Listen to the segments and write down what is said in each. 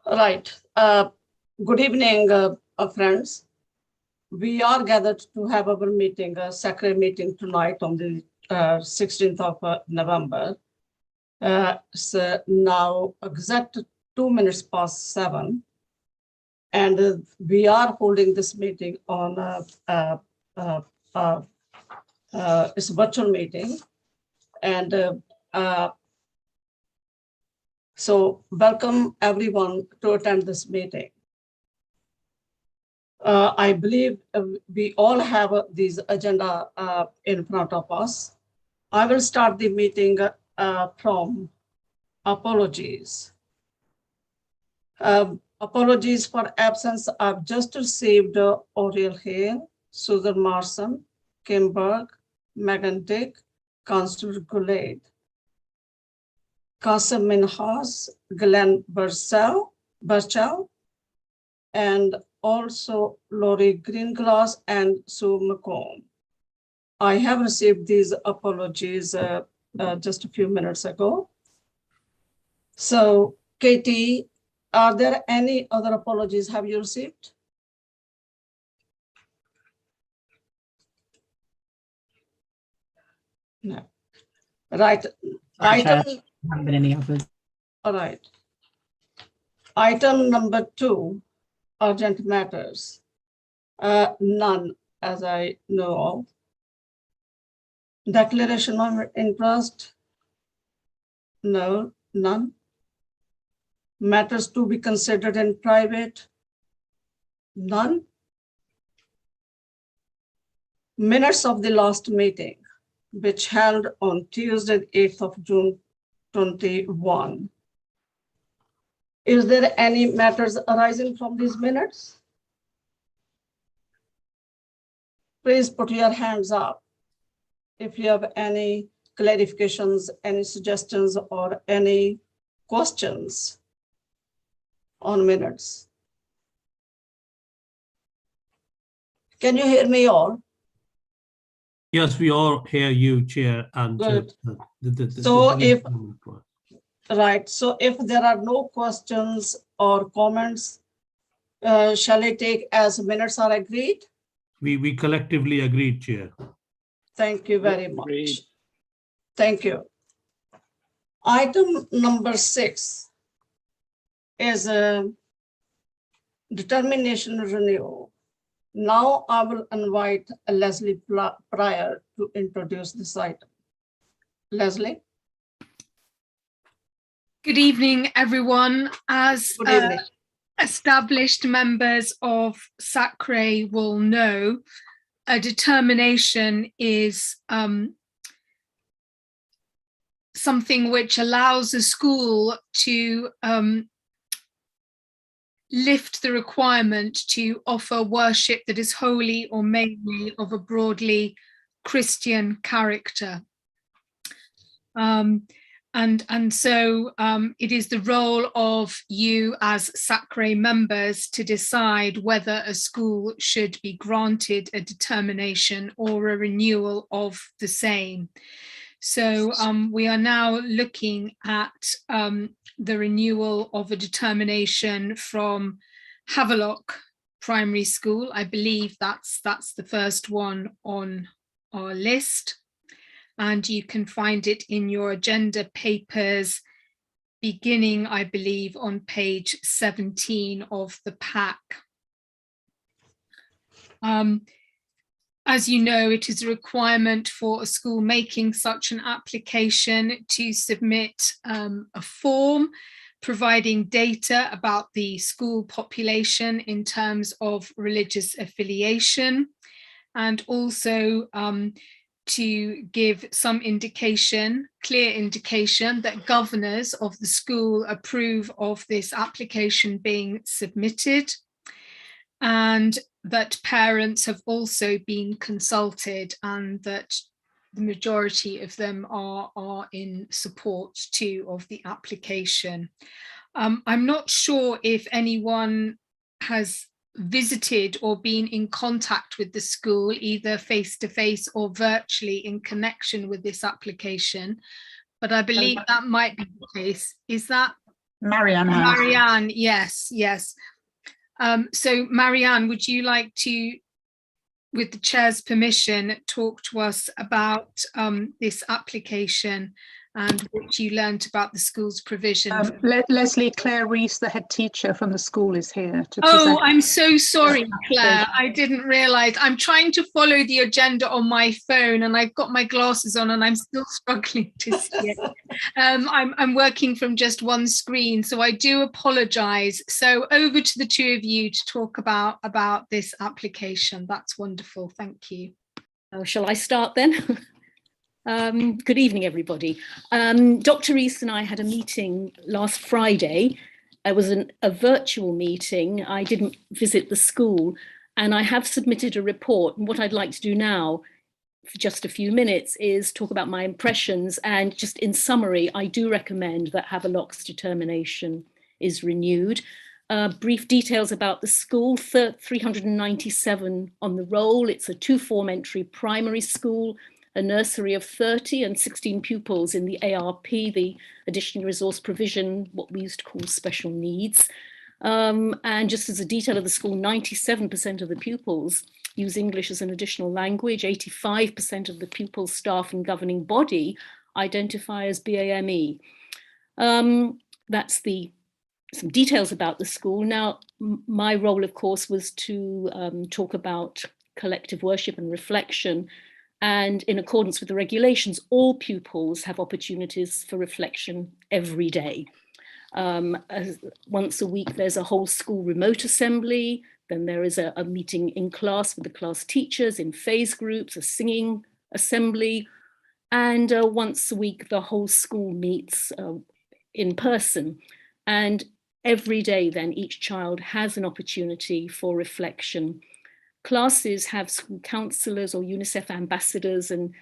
Right. Good evening, friends. We are gathered to have our meeting, a SACRE meeting tonight on the 16th of November. So now exact 2 minutes past 7. And we are holding this meeting on it's a virtual meeting. And so welcome everyone to attend this meeting. I believe we all have these agenda in front of us. I will start the meeting from apologies. Apologies for absence. I've just received Oriel Hale, Susan Marson, Kim Berg, Megan Dick, Constance Goulet, Qasim Minhas, Glenn Burchell, and also Laurie Greenglass and Sue McComb. I have received these apologies just a few minutes ago. So, Katie, are there any other apologies have you received? No. Right. Haven't been any others. All right. Item number 2, urgent matters. None, as I know of. Declaration of interest? No, none. Matters to be considered in private? None. Minutes of the last meeting, which held on Tuesday, 8th of June 21. Is there any matters arising from these minutes? Please put your hands up if you have any clarifications, any suggestions, or any questions on minutes. Can you hear me all? Yes, we all hear you, Chair. And Good. So if there are no questions or comments, shall I take as minutes are agreed? We collectively agreed, Chair. Thank you very much. Thank you. Item number 6 is a determination renewal. Now I will invite Leslie Pryor to introduce this item. Leslie. Good evening, everyone. As established members of SACRE will know, a determination is something which allows a school to lift the requirement to offer worship that is wholly or mainly of a broadly Christian character. And so it is the role of you as SACRE members to decide whether a school should be granted a determination or a renewal of the same. So we are now looking at the renewal of a determination from Havelock Primary School. I believe that's the first one on our list. And you can find it in your agenda papers, beginning, I believe, on page 17 of the pack. As you know, it is a requirement for a school making such an application to submit a form providing data about the school population in terms of religious affiliation, and also to give some indication, clear indication, that governors of the school approve of this application being submitted, and that parents have also been consulted, and that the majority of them are in support too of the application. I'm not sure if anyone has visited or been in contact with the school, either face-to-face or virtually, in connection with this application, but I believe that might be the case. Is that Marianne has. Marianne, yes, yes. So Marianne, would you like to, with the chair's permission, talk to us about this application and what you learnt about the school's provision? Leslie Claire Rees, the head teacher from the school, is here to Oh, present. I'm so sorry, Claire. I didn't realise. I'm trying to follow the agenda on my phone and I've got my glasses on and I'm still struggling to see it. I'm working from just one screen, so I do apologise. So over to the two of you to talk about this application. That's wonderful. Thank you. Shall I start then? Good evening, everybody. Dr. Rees and I had a meeting last Friday. It was a virtual meeting. I didn't visit the school, and I have submitted a report. And what I'd like to do now, for just a few minutes, is talk about my impressions. And just in summary, I do recommend that Havelock's determination is renewed. Brief details about the school: 397 on the roll. It's a 2-form entry primary school, a nursery of 30 and 16 pupils in the ARP, the Additional Resource Provision, what we used to call special needs. And just as a detail of the school, 97% of the pupils use English as an additional language. 85% of the pupils, staff and governing body identify as BAME. That's some details about the school. Now, my role, of course, was to talk about collective worship and reflection. And in accordance with the regulations, all pupils have opportunities for reflection every day. Once a week, there's a whole school remote assembly. Then there is a meeting in class with the class teachers in phase groups, a singing assembly. And once a week, the whole school meets in person. And every day, then, each child has an opportunity for reflection. Classes have school counsellors or UNICEF ambassadors, and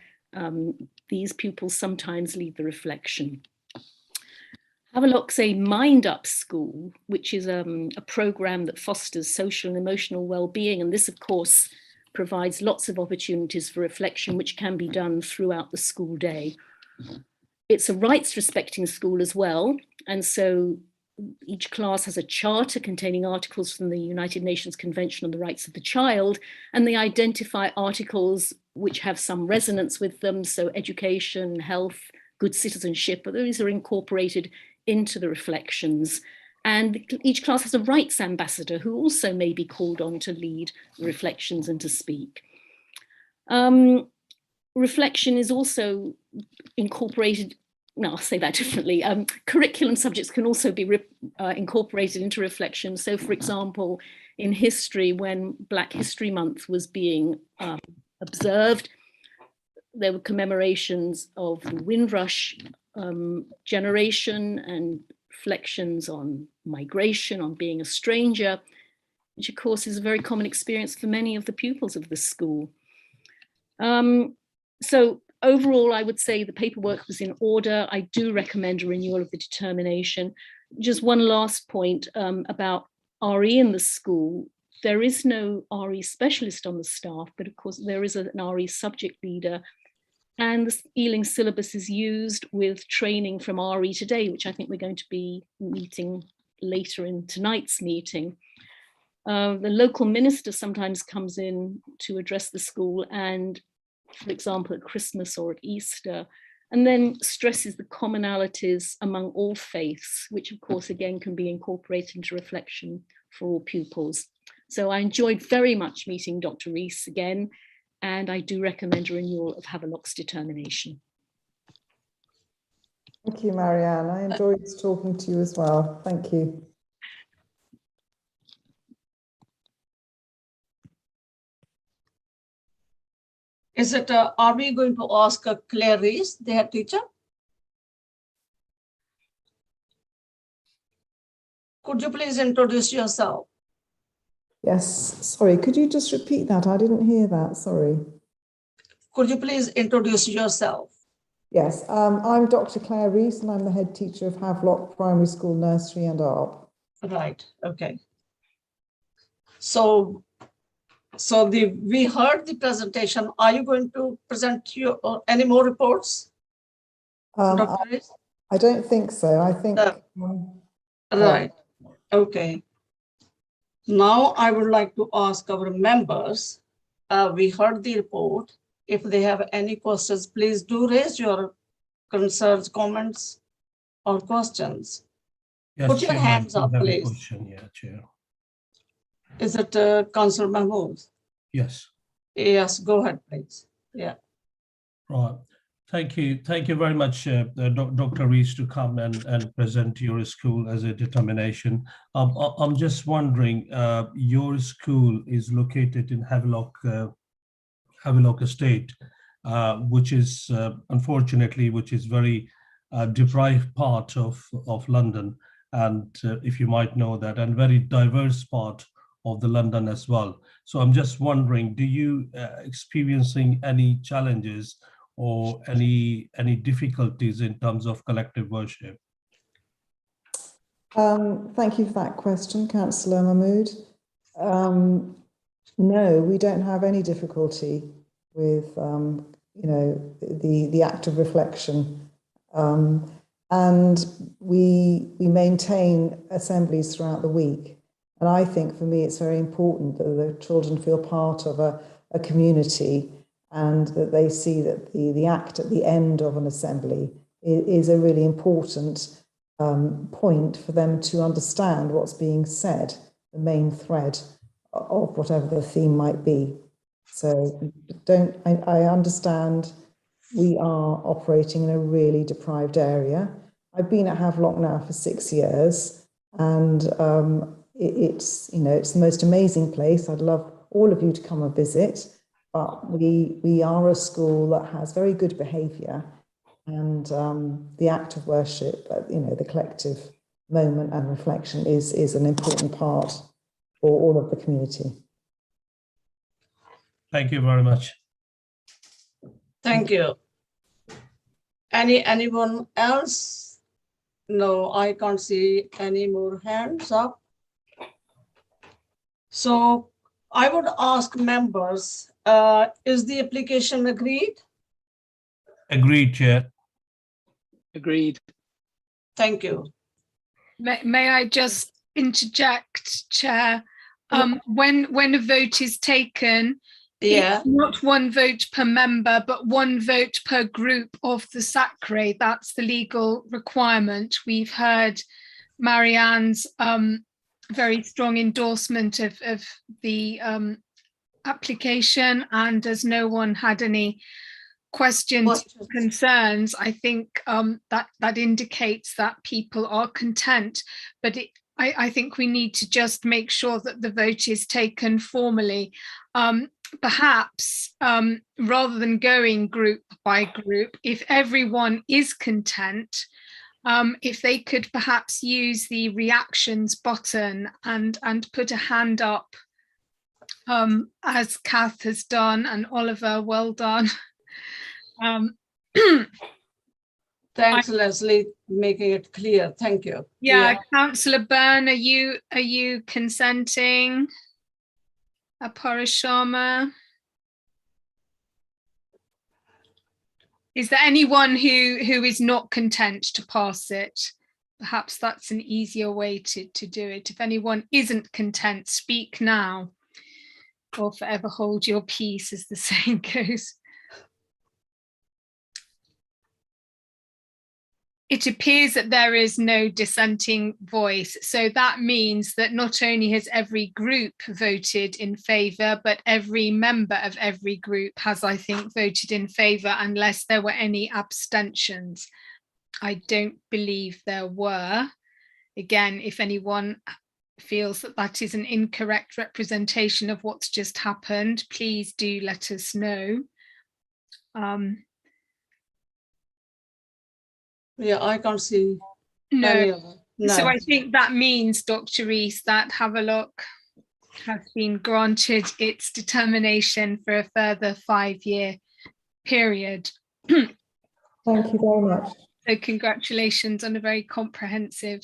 these pupils sometimes lead the reflection. Havelock's a Mind Up school, which is a programme that fosters social and emotional well-being. And this, of course, provides lots of opportunities for reflection, which can be done throughout the school day. It's a rights-respecting school as well. And so each class has a charter containing articles from the United Nations Convention on the Rights of the Child, and they identify articles which have some resonance with them. So education, health, good citizenship, but these are incorporated into the reflections. And each class has a rights ambassador who also may be called on to lead the reflections and to speak. Reflection is also incorporated. No, I'll say that differently. Curriculum subjects can also be incorporated into reflection. So, for example, in history, when Black History Month was being observed, there were commemorations of the Windrush generation and reflections on migration, on being a stranger, which of course is a very common experience for many of the pupils of the school. So overall, I would say the paperwork was in order. I do recommend a renewal of the determination. Just one last point about RE in the school. There is no RE specialist on the staff, but of course there is an RE subject leader. And the Ealing syllabus is used with training from RE Today, which I think we're going to be meeting later in tonight's meeting. The local minister sometimes comes in to address the school, and for example, at Christmas or at Easter, and then stresses the commonalities among all faiths, which of course, again, can be incorporated into reflection for all pupils. So I enjoyed very much meeting Dr. Rees again, and I do recommend a renewal of Havelock's determination. Thank you, Marianne. I enjoyed talking to you as well. Thank you. Is it, are we going to ask Claire Rees, the head teacher? Could you please introduce yourself? Yes, sorry, could you just repeat that? I didn't hear that, sorry. Could you please introduce yourself? Yes, I'm Dr. Claire Rees and I'm the head teacher of Havelock Primary School Nursery and ARP. Right, okay. So we heard the presentation. Are you going to present any more reports? Dr. Rees? I don't think so. I think Right, okay. Now I would like to ask our members, we heard the report. If they have any questions, please do raise your concerns, comments, or questions. Yes, Put your Chair, hands I do up, have a please. question, yeah, Chair. Is it Councillor Mahmood? Yes, Yes, go ahead, please. Yeah. right. Thank you. Thank you very much, Dr. Rees, to come and present your school as a determination. I'm just wondering, your school is located in Havelock Estate, which is unfortunately, which is very deprived part of London, and if you might know that, and very diverse part of the London as well. So I'm just wondering, do you experiencing any challenges or any difficulties in terms of collective worship? Thank you for that question, Councillor Mahmood. No, we don't have any difficulty with, the act of reflection. And we maintain assemblies throughout the week. And I think for me, it's very important that the children feel part of a community and that they see that the act at the end of an assembly is a really important point for them to understand what's being said, the main thread of whatever the theme might be. So I understand we are operating in a really deprived area. I've been at Havelock now for 6 years, and it's the most amazing place. I'd love all of you to come and visit, but we are a school that has very good behaviour, and the act of worship, the collective moment and reflection is an important part for all of the community. Thank you very much. Thank you. Anyone else? No, I can't see any more hands up. So I would ask members, is the application agreed? Agreed, Chair. Agreed. Thank you. May I just interject, Chair? When a vote is taken, Yeah, it's not one vote per member, but one vote per group of the SACRE. That's the legal requirement. We've heard Marianne's very strong endorsement of the application, and as no one had any questions, concerns, I think that indicates that people are content. But I think we need to just make sure that the vote is taken formally. Perhaps rather than going group by group, if everyone is content, if they could perhaps use the reactions button and put a hand up, as Kath has done, and Oliver, well done. thanks, Leslie, making it clear. Thank you. Yeah, Councillor Byrne, are you consenting? Aparishama? Is there anyone who is not content to pass it? Perhaps that's an easier way to do it. If anyone isn't content, speak now, or forever hold your peace, as the saying goes. It appears that there is no dissenting voice. So that means that not only has every group voted in favour, but every member of every group has, I think, voted in favour, unless there were any abstentions. I don't believe there were. Again, if anyone feels that that is an incorrect representation of what's just happened, please do let us know. Yeah, I can't see. No. No. So I think that means, Dr. Rees, that Havelock has been granted its determination for a further 5-year period. Thank you very much. So congratulations on a very comprehensive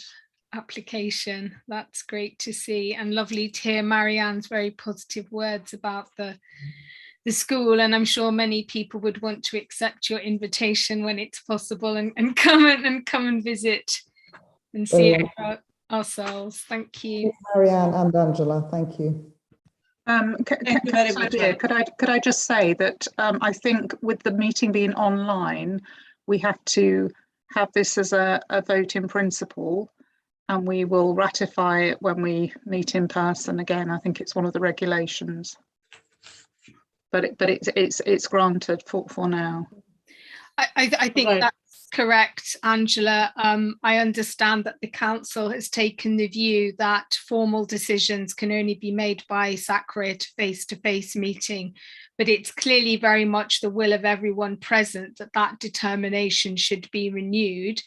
application. That's great to see, and lovely to hear Marianne's very positive words about the school, and I'm sure many people would want to accept your invitation when it's possible and come and visit and see it ourselves. Thank you. Marianne and Angela, thank you. Thank you very much. Could I just say that I think with the meeting being online, we have to have this as a vote in principle, and we will ratify it when we meet in person again. I think it's one of the regulations, but it's granted for now. I think Right. that's correct, Angela. I understand that the council has taken the view that formal decisions can only be made by SACRE at face-to-face meeting, but it's clearly very much the will of everyone present that that determination should be renewed.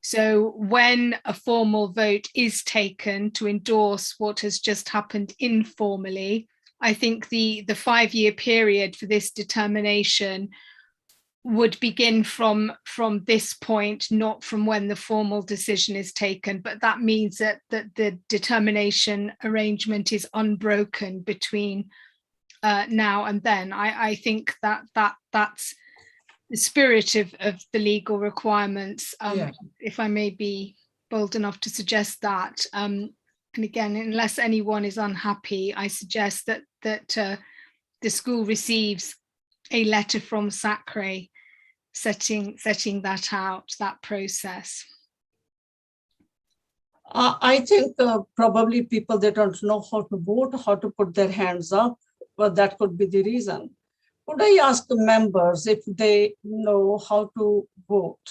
So when a formal vote is taken to endorse what has just happened informally, I think the 5-year period for this determination would begin from this point, not from when the formal decision is taken, but that means that the determination arrangement is unbroken between now and then. I think that's the spirit of the legal requirements, Yeah. if I may be bold enough to suggest that. And again, unless anyone is unhappy, I suggest that the school receives a letter from SACRE setting that out, that process. I think probably people, they don't know how to vote, how to put their hands up, but that could be the reason. Could I ask the members if they know how to vote?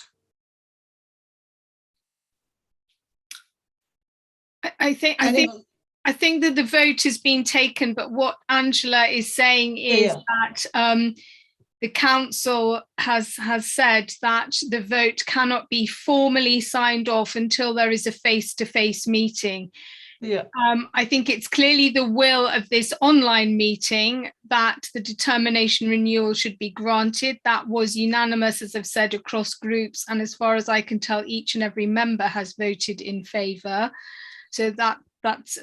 I think that the vote has been taken, but what Angela is saying is that the council has said that the vote cannot be formally signed off until there is a face-to-face meeting. Yeah. I think it's clearly the will of this online meeting that the determination renewal should be granted. That was unanimous, as I've said, across groups, and as far as I can tell, each and every member has voted in favour. So that's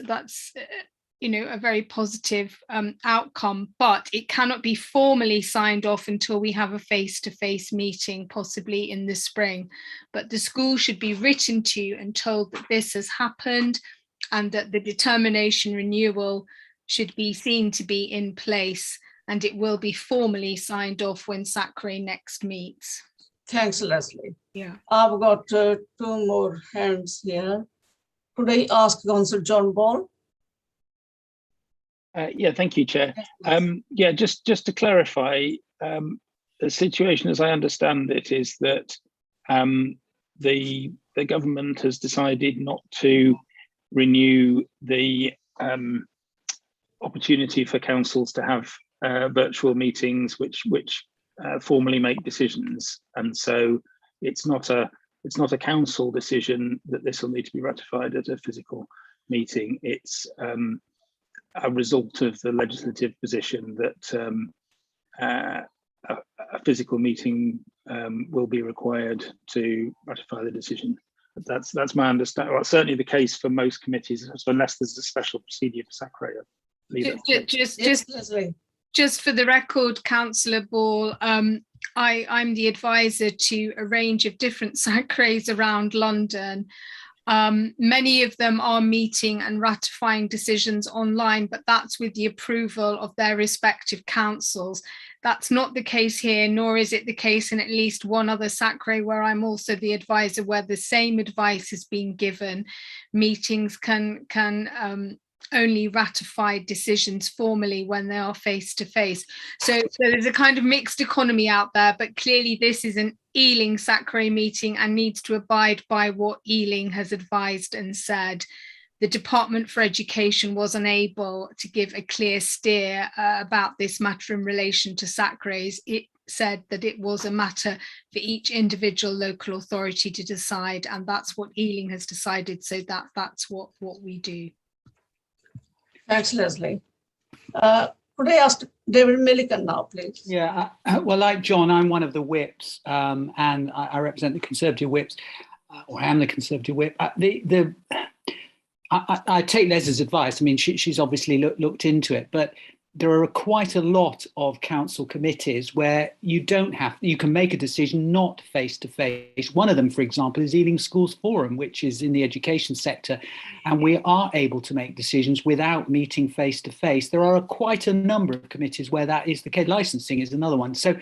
a very positive outcome, but it cannot be formally signed off until we have a face-to-face meeting, possibly in the spring. But the school should be written to and told that this has happened and that the determination renewal should be seen to be in place, and it will be formally signed off when SACRE next meets. Thanks, Leslie. Yeah. I've got 2 more hands here. Could I ask Councillor John Ball? Yeah, thank you, Chair. Yeah, just to clarify, the situation as I understand it is that the government has decided not to renew the opportunity for councils to have virtual meetings which formally make decisions, and so it's not a council decision that this will need to be ratified at a physical meeting. It's a result of the legislative position that a physical meeting will be required to ratify the decision. That's my understanding. Well, certainly the case for most committees, so unless there's a special procedure for SACRE. Just for the record, Councillor Ball, I'm the advisor to a range of different SACREs around London. Many of them are meeting and ratifying decisions online, but that's with the approval of their respective councils. That's not the case here, nor is it the case in at least one other SACRE where I'm also the advisor, where the same advice has been given. Meetings can only ratify decisions formally when they are face-to-face. So there's a kind of mixed economy out there, but clearly this is an Ealing SACRE meeting and needs to abide by what Ealing has advised and said. The Department for Education was unable to give a clear steer about this matter in relation to SACREs. It said that it was a matter for each individual local authority to decide, and that's what Ealing has decided, so that's what we do. Thanks, Leslie. Could I ask David Milliken now, please? Yeah, well, like John, I'm one of the whips, and I represent the Conservative whips, or I am the Conservative whip. I take Leslie's advice. I mean, she's obviously looked into it, but there are quite a lot of council committees where you can make a decision not face to face. One of them, for example, is Ealing Schools Forum, which is in the education sector, and we are able to make decisions without meeting face to face. There are quite a number of committees where that is the case. Licensing is another one, so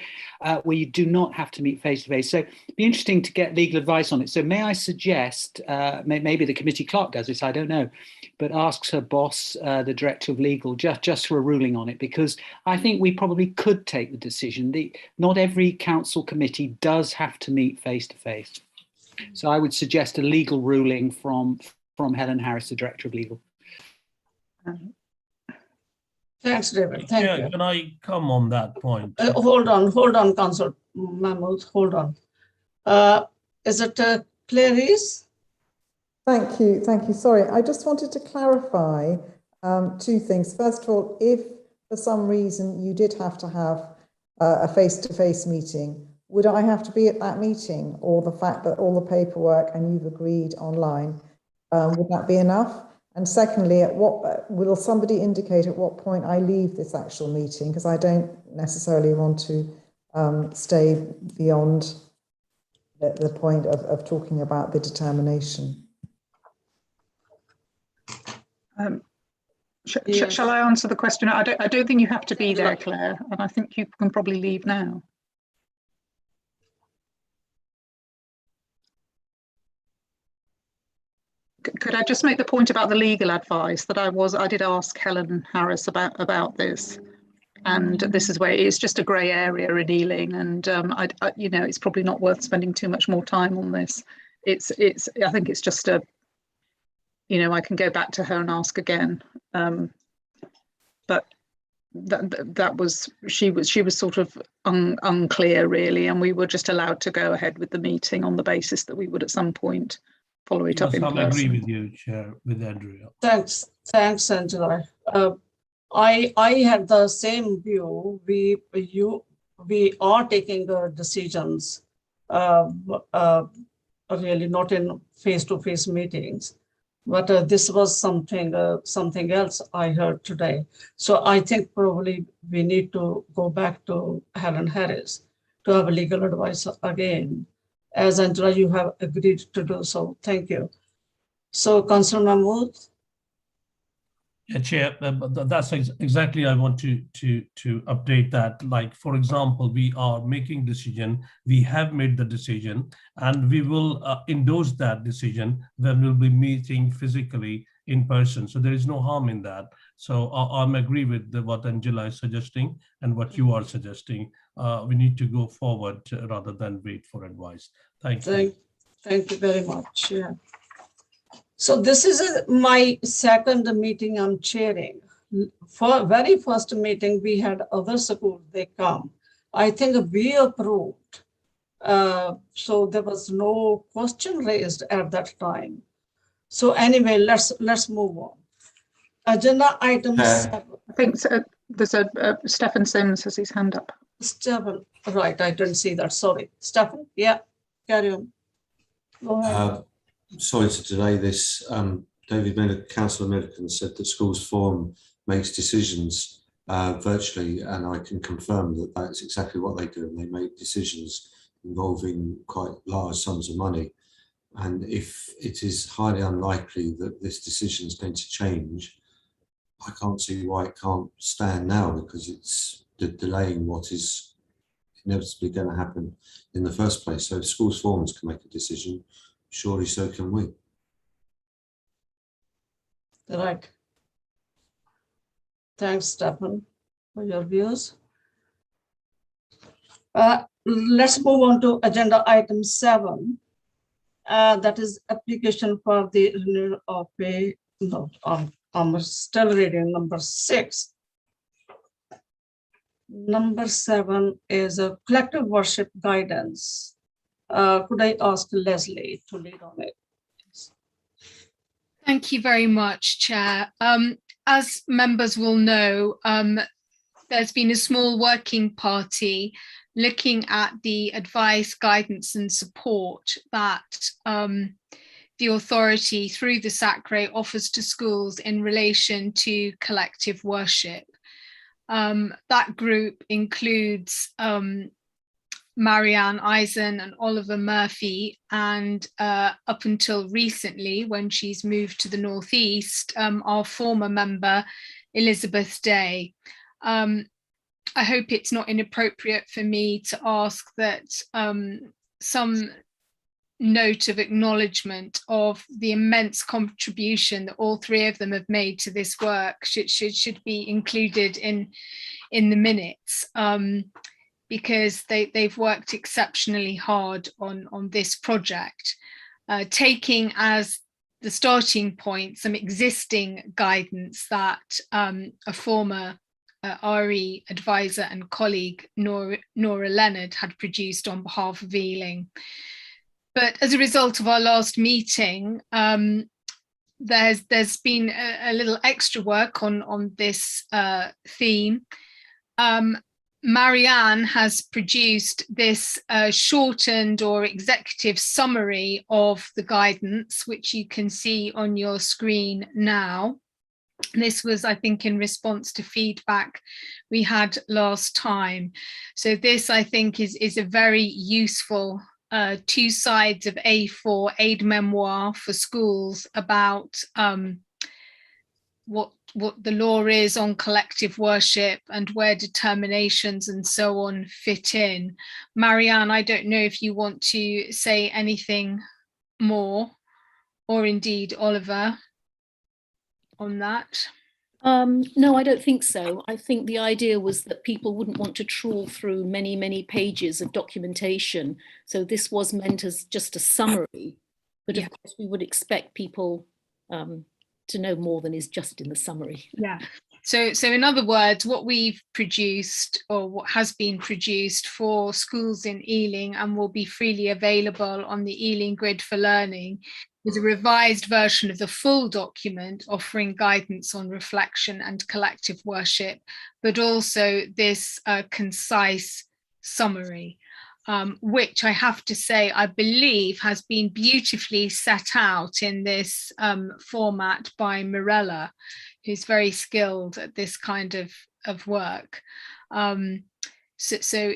where you do not have to meet face to face. So it'd be interesting to get legal advice on it. So may I suggest, maybe the committee clerk does this, I don't know, but asks her boss, the director of legal, just for a ruling on it, because I think we probably could take the decision. Not every council committee does have to meet face to face. So I would suggest a legal ruling from Helen Harris, the director of legal. Thanks, David. Thank you. Can I come on that point? Hold on, Councillor Mahmood, hold on. Is it Clarice? Thank you. Sorry, I just wanted to clarify two things. First of all, if for some reason you did have to have a face-to-face meeting, would I have to be at that meeting, or the fact that all the paperwork and you've agreed online, would that be enough? And secondly, will somebody indicate at what point I leave this actual meeting? Because I don't necessarily want to stay beyond the point of talking about the determination. Shall I answer the question? I don't think you have to be there, Claire, and I think you can probably leave now. Could I just make the point about the legal advice that I did ask Helen Harris about this, and this is where it is just a grey area in Ealing, and you know, it's probably not worth spending too much more time on this. I think it's just a, you know, I can go back to her and ask again, but that was she was sort of unclear really, and we were just allowed to go ahead with the meeting on the basis that we would at some point follow it up in person. I agree with you, Chair, with Andrea. Thanks, Angela. I had the same view. We are taking decisions, really not in face-to-face meetings, but this was something else I heard today. So I think probably we need to go back to Helen Harris to have legal advice again. As Angela, you have agreed to do so. Thank you. So, Councillor Mahmood. Yeah, Chair, that's exactly I want to update that. Like, for example, we are making decision, we have made the decision, and we will endorse that decision when we'll be meeting physically in person. So there is no harm in that. So I'm agree with what Angela is suggesting and what you are suggesting. We need to go forward rather than wait for advice. Thank you. Thank you very much. Yeah. So this is my second meeting I'm chairing. For very first meeting, we had other schools, they come. I think we approved. So there was no question raised at that time. So anyway, let's move on. Agenda item 7. I think there's Stephen Sims has his hand up. Stephen, right, I didn't see that, sorry. Stephen, yeah, carry on. Go ahead. Sorry to delay this. Councillor Milliken said that Schools Forum makes decisions virtually, and I can confirm that that's exactly what they do. And they make decisions involving quite large sums of money. And if it is highly unlikely that this decision is going to change, I can't see why it can't stand now, because it's delaying what is inevitably going to happen in the first place. So if Schools Forums can make a decision, surely so can we. Right. Thanks, Stephen, for your views. Let's move on to agenda item 7. That is application for the renewal of pay. No, I'm still reading number 6. Number 7 is a collective worship guidance. Could I ask Leslie to lead on it? Thank you very much, Chair. As members will know, there's been a small working party looking at the advice, guidance and support that the authority through the SACRE offers to schools in relation to collective worship. That group includes Marianne Eisen and Oliver Murphy, and up until recently, when she's moved to the Northeast, our former member, Elizabeth Day. I hope it's not inappropriate for me to ask that some note of acknowledgement of the immense contribution that all three of them have made to this work should be included in the minutes, because they've worked exceptionally hard on this project, taking as the starting point some existing guidance that a former RE advisor and colleague, Nora Leonard, had produced on behalf of Ealing. But as a result of our last meeting, there's been a little extra work on this theme. Marianne has produced this shortened or executive summary of the guidance, which you can see on your screen now. This was, I think, in response to feedback we had last time. So this, I think, is a very useful 2 sides of A4 aid memoir for schools about what the law is on collective worship and where determinations and so on fit in. Marianne, I don't know if you want to say anything more, or indeed Oliver, on that. No, I don't think so. I think the idea was that people wouldn't want to trawl through many, many pages of documentation. So this was meant as just a summary, but of course we would expect people to know more than is just in the summary. Yeah. So in other words, what we've produced, or what has been produced for schools in Ealing and will be freely available on the Ealing Grid for Learning, is a revised version of the full document offering guidance on reflection and collective worship, but also this concise summary, which I have to say, I believe has been beautifully set out in this format by Mirella, who's very skilled at this kind of work. So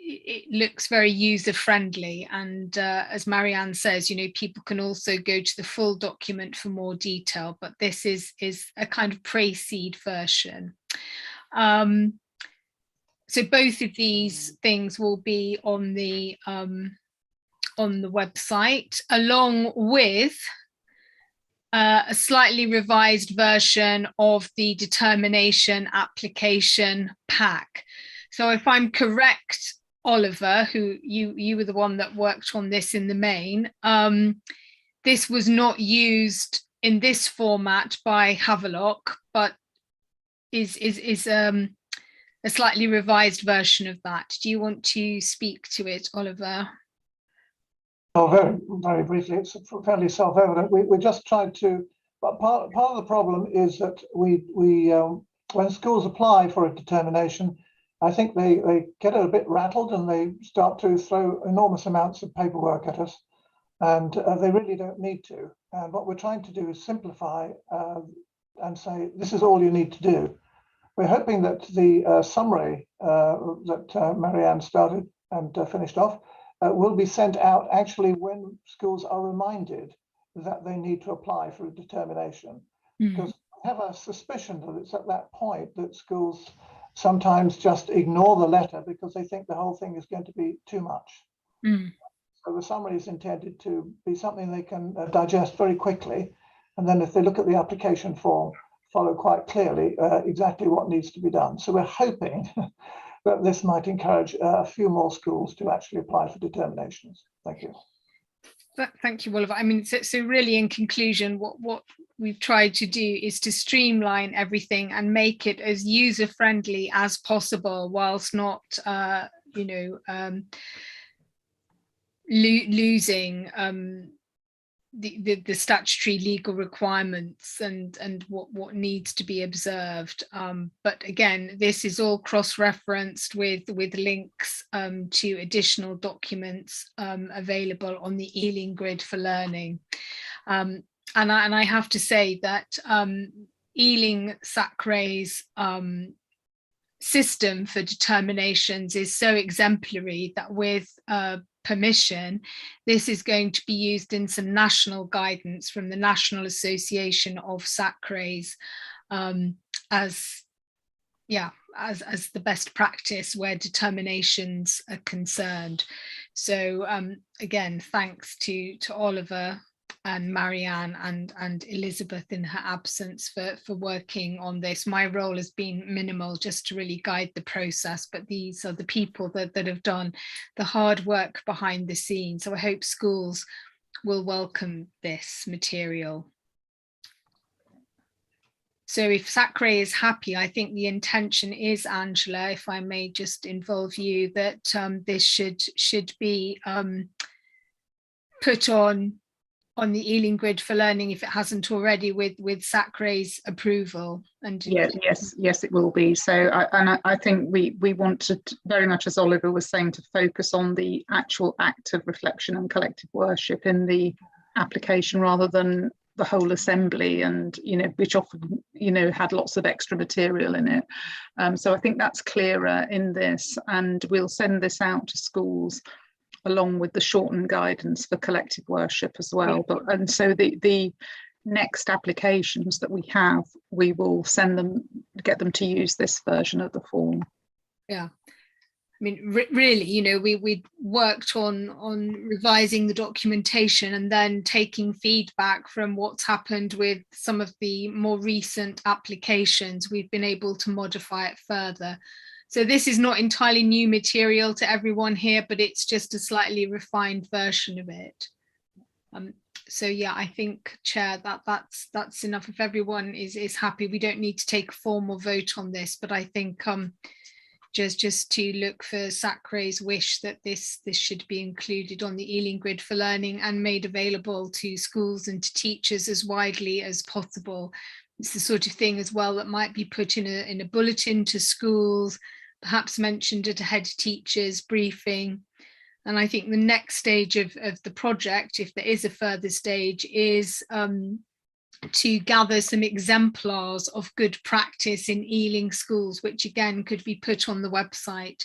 it looks very user-friendly, and as Marianne says, people can also go to the full document for more detail, but this is a kind of pre-seed version. So both of these things will be on the website, along with a slightly revised version of the determination application pack. So if I'm correct, Oliver, who you were the one that worked on this in the main, this was not used in this format by Havelock, but is a slightly revised version of that. Do you want to speak to it, Oliver? Oh, very, very briefly. It's fairly self-evident. We just tried to, but part of the problem is that we when schools apply for a determination, I think they get a bit rattled and they start to throw enormous amounts of paperwork at us, and they really don't need to. And what we're trying to do is simplify and say, this is all you need to do. We're hoping that the summary that Marianne started and finished off will be sent out actually when schools are reminded that they need to apply for a determination. Because I have a suspicion that it's at that point that schools sometimes just ignore the letter because they think the whole thing is going to be too much. So the summary is intended to be something they can digest very quickly. And then if they look at the application form, follow quite clearly exactly what needs to be done. So we're hoping that this might encourage a few more schools to actually apply for determinations. Thank you. Thank you, Oliver. I mean, so really in conclusion, what we've tried to do is to streamline everything and make it as user-friendly as possible, whilst not, losing the statutory legal requirements and what needs to be observed. But again, this is all cross-referenced with links to additional documents available on the Ealing Grid for Learning. And I have to say that Ealing SACRE's system for determinations is so exemplary that with permission, this is going to be used in some national guidance from the National Association of SACREs as the best practice where determinations are concerned. So again, thanks to Oliver and Marianne and Elizabeth in her absence for working on this. My role has been minimal, just to really guide the process, but these are the people that have done the hard work behind the scenes. So I hope schools will welcome this material. So if SACRE is happy, I think the intention is, Angela, if I may just involve you, that this should be put on the Ealing Grid for Learning, if it hasn't already, with SACRE's approval. And yes, it will be. So I think we want to, very much as Oliver was saying, to focus on the actual act of reflection and collective worship in the application rather than the whole assembly, and which often had lots of extra material in it. So I think that's clearer in this, and we'll send this out to schools along with the shortened guidance for collective worship as well. And so the next applications that we have, we will get them to use this version of the form. Yeah, I mean, really, we worked on revising the documentation and then taking feedback from what's happened with some of the more recent applications. We've been able to modify it further. So this is not entirely new material to everyone here, but it's just a slightly refined version of it. So yeah, I think, Chair, that's enough. If everyone is happy, we don't need to take a formal vote on this, but I think just to look for SACRE's wish that this should be included on the Ealing Grid for Learning and made available to schools and to teachers as widely as possible. It's the sort of thing as well that might be put in a bulletin to schools, perhaps mentioned at a head teacher's briefing. And I think the next stage of the project, if there is a further stage, is to gather some exemplars of good practice in Ealing schools, which again could be put on the website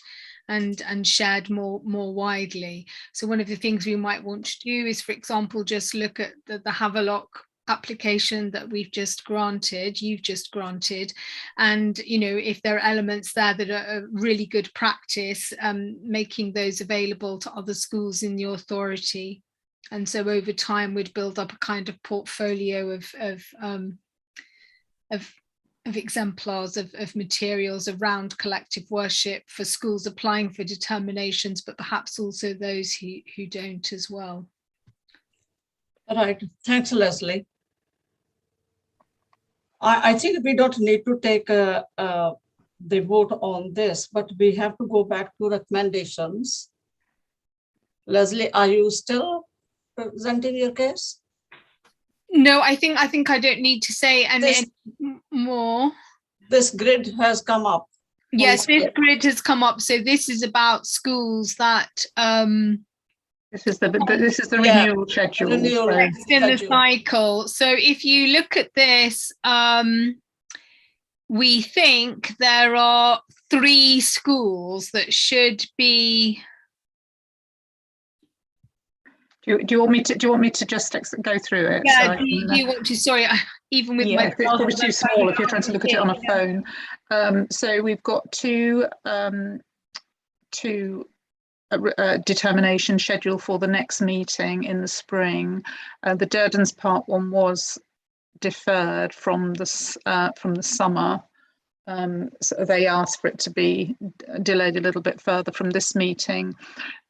and shared more widely. So one of the things we might want to do is, for example, just look at the Havelock application that you've just granted, and if there are elements there that are really good practice, making those available to other schools in the authority. And so over time we'd build up a kind of portfolio of exemplars of materials around collective worship for schools applying for determinations, but perhaps also those who don't as well. All right, thanks, Leslie. I think we don't need to take the vote on this, but we have to go back to recommendations. Leslie, are you still presenting your case? No, I think I don't need to say any more. This grid has come up. Yes, this grid has come up. So this is about schools that this is the renewal schedule. Next in the cycle. So if you look at this, we think there are 3 schools that should be. Do you want me to just go through it? Yeah. So do you want to? Sorry, even with my. It's probably too small if you're trying to look at it on a phone. So we've got two determination schedule for the next meeting in the spring. The Durdens Part 1 was deferred from the summer, so they asked for it to be delayed a little bit further from this meeting.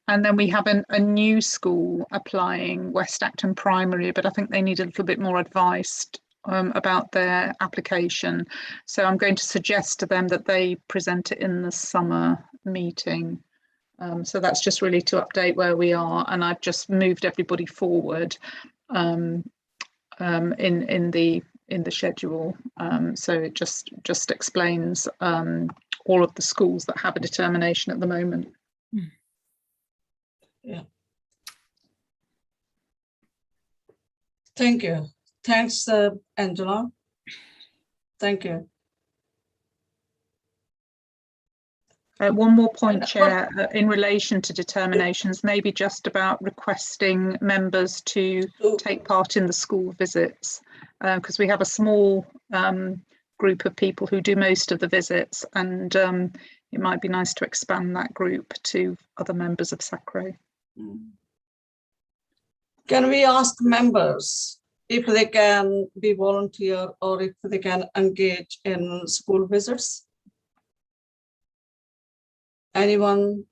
And then we have a new school applying, West Acton Primary, but I think they need a little bit more advice about their application. So I'm going to suggest to them that they present it in the summer meeting. So that's just really to update where we are, and I've just moved everybody forward in the schedule. So it just explains all of the schools that have a determination at the moment. Yeah. Thank you. Thanks, Angela. Thank you. One more point, Chair, in relation to determinations, maybe just about requesting members to take part in the school visits, because we have a small group of people who do most of the visits, and it might be nice to expand that group to other members of SACRE. Can we ask members if they can be volunteer or if they can engage in school visits? Anyone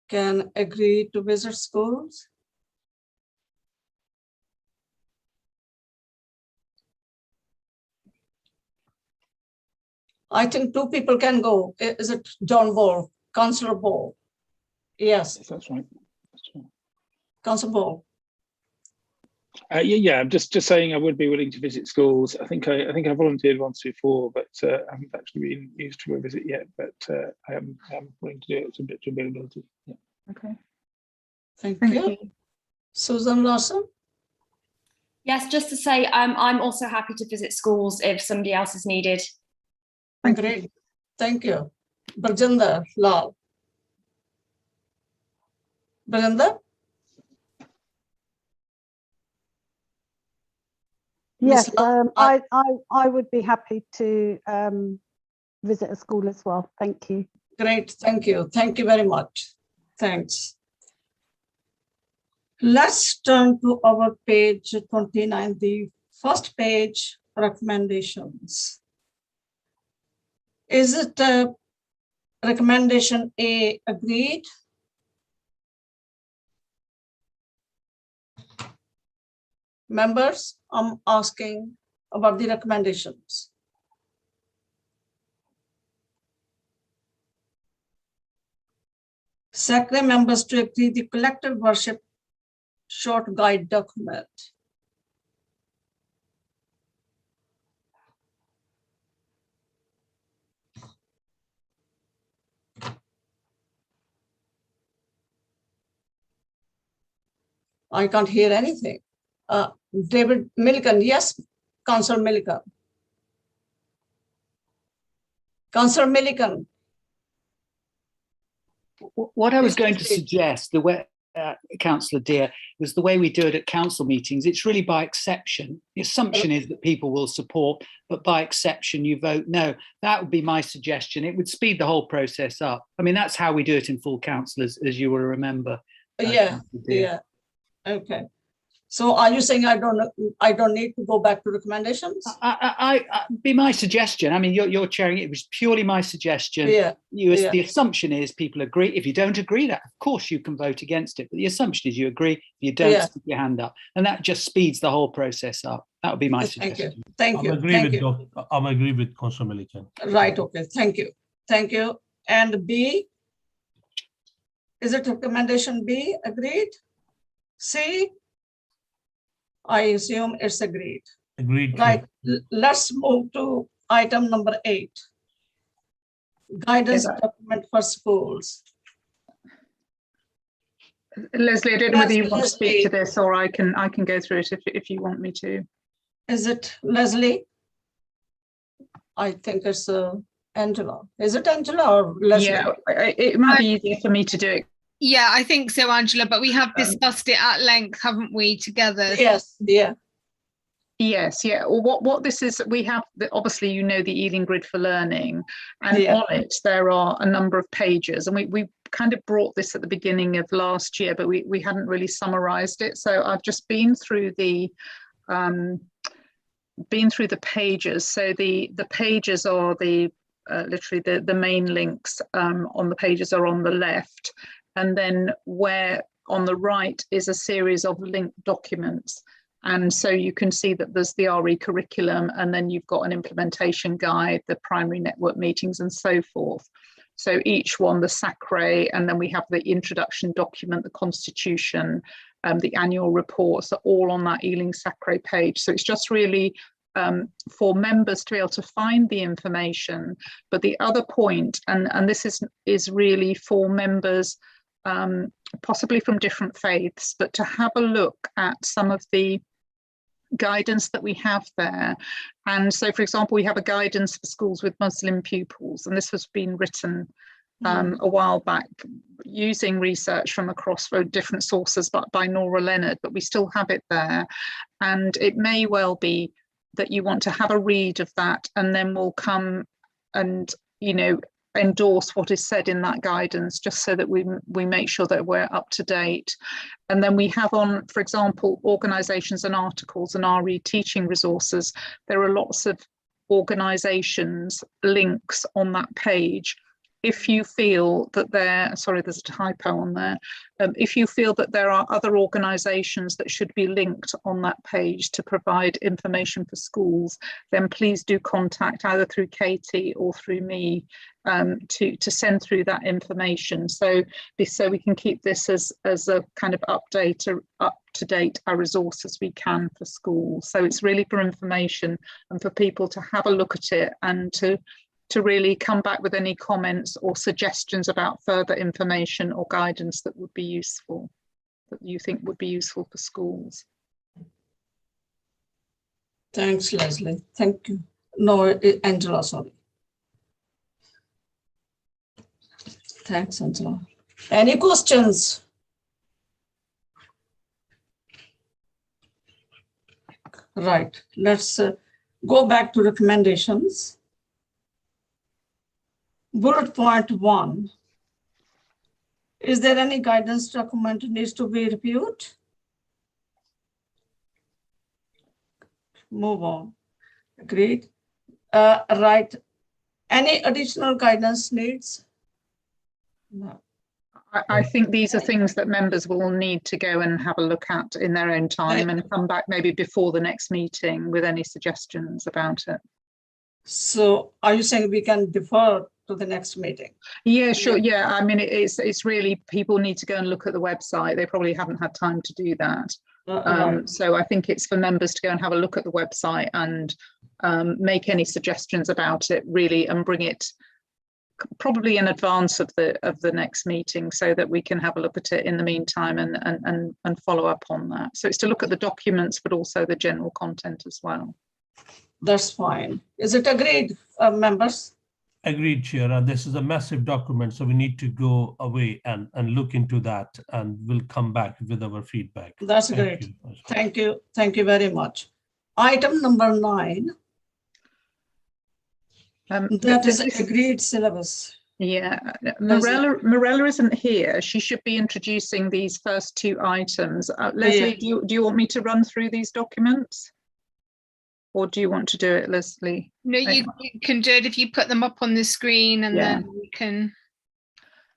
can agree to visit schools? I think 2 people can go. Is it John Ball, Councillor Ball? Yes. That's right. That's right. Councillor Ball. Yeah, I'm just saying I would be willing to visit schools. I think I volunteered once before, but I haven't actually been used to a visit yet. But I am willing to do it to availability. Yeah. Okay. Thank you. Susan Larson. Yes, just to say, I'm also happy to visit schools if somebody else is needed. Great. Thank you. Barjinder Lal. Barjinder? Yes, I would be happy to visit a school as well. Thank you. Great, thank you. Thank you very much. Thanks. Let's turn to our page 29, the first page, recommendations. Is it recommendation A agreed? Members, I'm asking about the recommendations. SACRE members to agree the collective worship short guide document. I can't hear anything. David Milliken, yes, Councillor Milliken. Councillor Milliken. What I was going to suggest, the way, Councillor Dear, was the way we do it at council meetings. It's really by exception. The assumption is that people will support, but by exception you vote no. That would be my suggestion. It would speed the whole process up. I mean, that's how we do it in full council, as you will remember. Yeah, yeah. Okay. So are you saying I don't need to go back to recommendations? I be my suggestion. I mean, you're chairing it. It was purely my suggestion. Yeah. The assumption is people agree. If you don't agree, that of course you can vote against it. But the assumption is you agree. If you don't, stick your hand up, and that just speeds the whole process up. That would be my suggestion. Thank you. I'm agree with Councillor Milliken. Right. Okay. Thank you. Thank you. And B. Is it recommendation B agreed? C. I assume it's agreed. Agreed. Right. Let's move to item number 8. Guidance document for schools. Leslie, I don't know whether you want to speak to this, or I can go through it if you want me to. Is it Leslie? I think it's Angela. Is it Angela or Leslie? Yeah, it might be easier for me to do it. Yeah, I think so, Angela, but we have discussed it at length, haven't we, together? Yes, yeah. Yes, yeah. Well, what this is, we have, obviously, you know, the Ealing Grid for Learning, and on it, there are a number of pages, and we kind of brought this at the beginning of last year, but we hadn't really summarized it. So I've just been through the pages. So the pages are literally the main links on the pages are on the left. And then where on the right is a series of linked documents. And so you can see that there's the RE curriculum, and then you've got an implementation guide, the primary network meetings, and so forth. So each one, the SACRE, and then we have the introduction document, the constitution, the annual reports are all on that Ealing SACRE page. So it's just really for members to be able to find the information. But the other point, and this is really for members possibly from different faiths, but to have a look at some of the guidance that we have there. And so, for example, we have a guidance for schools with Muslim pupils, and this has been written a while back using research from across different sources, but by Nora Leonard, but we still have it there. And it may well be that you want to have a read of that, and then we'll come and, you know, endorse what is said in that guidance, just so that we make sure that we're up to date. And then we have on, for example, organisations and articles and RE teaching resources. There are lots of organisations links on that page. If you feel that sorry, there's a typo on there. If you feel that there are other organisations that should be linked on that page to provide information for schools, then please do contact either through Katie or through me to send through that information. So we can keep this as a kind of up to date a resource as we can for schools. So it's really for information and for people to have a look at it and to really come back with any comments or suggestions about further information or guidance that would be useful, that you think would be useful for schools. Thanks, Leslie. Thank you. No, Angela, sorry. Thanks, Angela. Any questions? Right, let's go back to recommendations. Bullet point 1. Is there any guidance document needs to be reviewed? Move on. Agreed. Right. Any additional guidance needs? No. I think these are things that members will need to go and have a look at in their own time and come back maybe before the next meeting with any suggestions about it. So are you saying we can defer to the next meeting? Yeah, sure. Yeah, I mean, it's really, people need to go and look at the website. They probably haven't had time to do that. Right. So I think it's for members to go and have a look at the website and make any suggestions about it really, and bring it probably in advance of the next meeting, so that we can have a look at it in the meantime and follow up on that. So it's to look at the documents, but also the general content as well. That's fine. Is it agreed, members? Agreed, Chair. This is a massive document, so we need to go away and look into that, and we'll come back with our feedback. That's great. Thank you. Thank you very much. Item number 9. That is agreed syllabus. Yeah, Morella isn't here. She should be introducing these first 2 items. Leslie, do you want me to run through these documents? Or do you want to do it, Leslie? No, you can do it if you put them up on the screen, and then we can.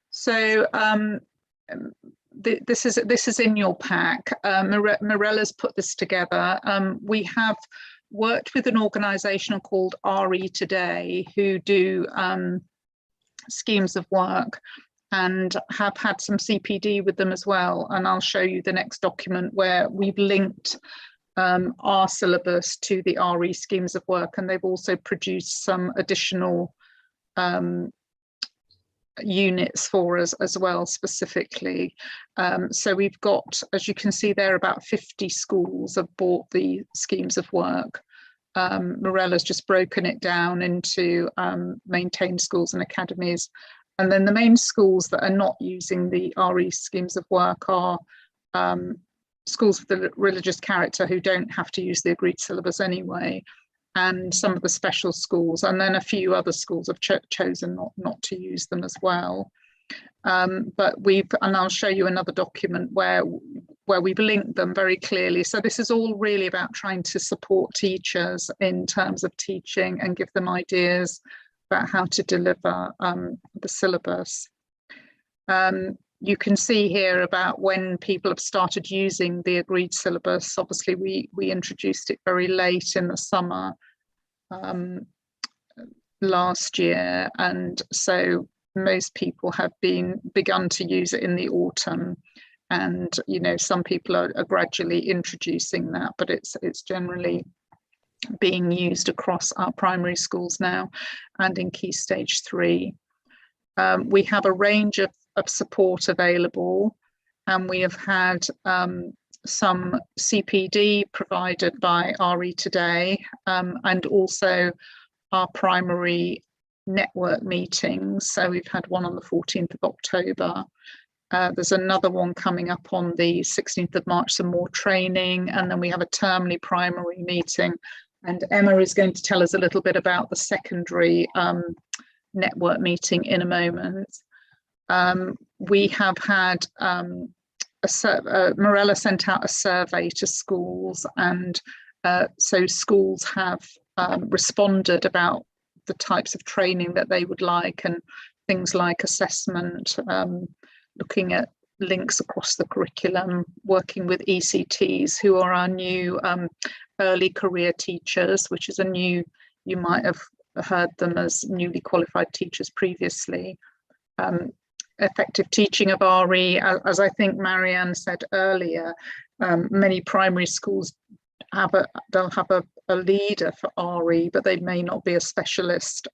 So this is in your pack. Morella's put this together. We have worked with an organisation called RE Today, who do schemes of work, and have had some CPD with them as well. And I'll show you the next document where we've linked our syllabus to the RE schemes of work, and they've also produced some additional units for us as well, specifically. So we've got, as you can see there, about 50 schools have bought the schemes of work. Morella's just broken it down into maintained schools and academies. And then the main schools that are not using the RE schemes of work are schools with the religious character who don't have to use the agreed syllabus anyway, and some of the special schools, and then a few other schools have chosen not to use them as well. But and I'll show you another document where we've linked them very clearly. So this is all really about trying to support teachers in terms of teaching and give them ideas about how to deliver the syllabus. You can see here about when people have started using the agreed syllabus. Obviously, we introduced it very late in the summer last year, and so most people have begun to use it in the autumn. And some people are gradually introducing that, but it's generally being used across our primary schools now and in Key Stage 3. We have a range of support available, and we have had some CPD provided by RE Today, and also our primary network meetings. So we've had one on the 14th of October. There's another one coming up on the 16th of March, some more training, and then we have a termly primary meeting. And Emma is going to tell us a little bit about the secondary network meeting in a moment. We have had Morella sent out a survey to schools, and so schools have responded about the types of training that they would like, and things like assessment, looking at links across the curriculum, working with ECTs, who are our new early career teachers, which is a new, you might have heard them as newly qualified teachers previously. Effective teaching of RE, as I think Marianne said earlier, many primary schools they'll have a leader for RE, but they may not be a specialist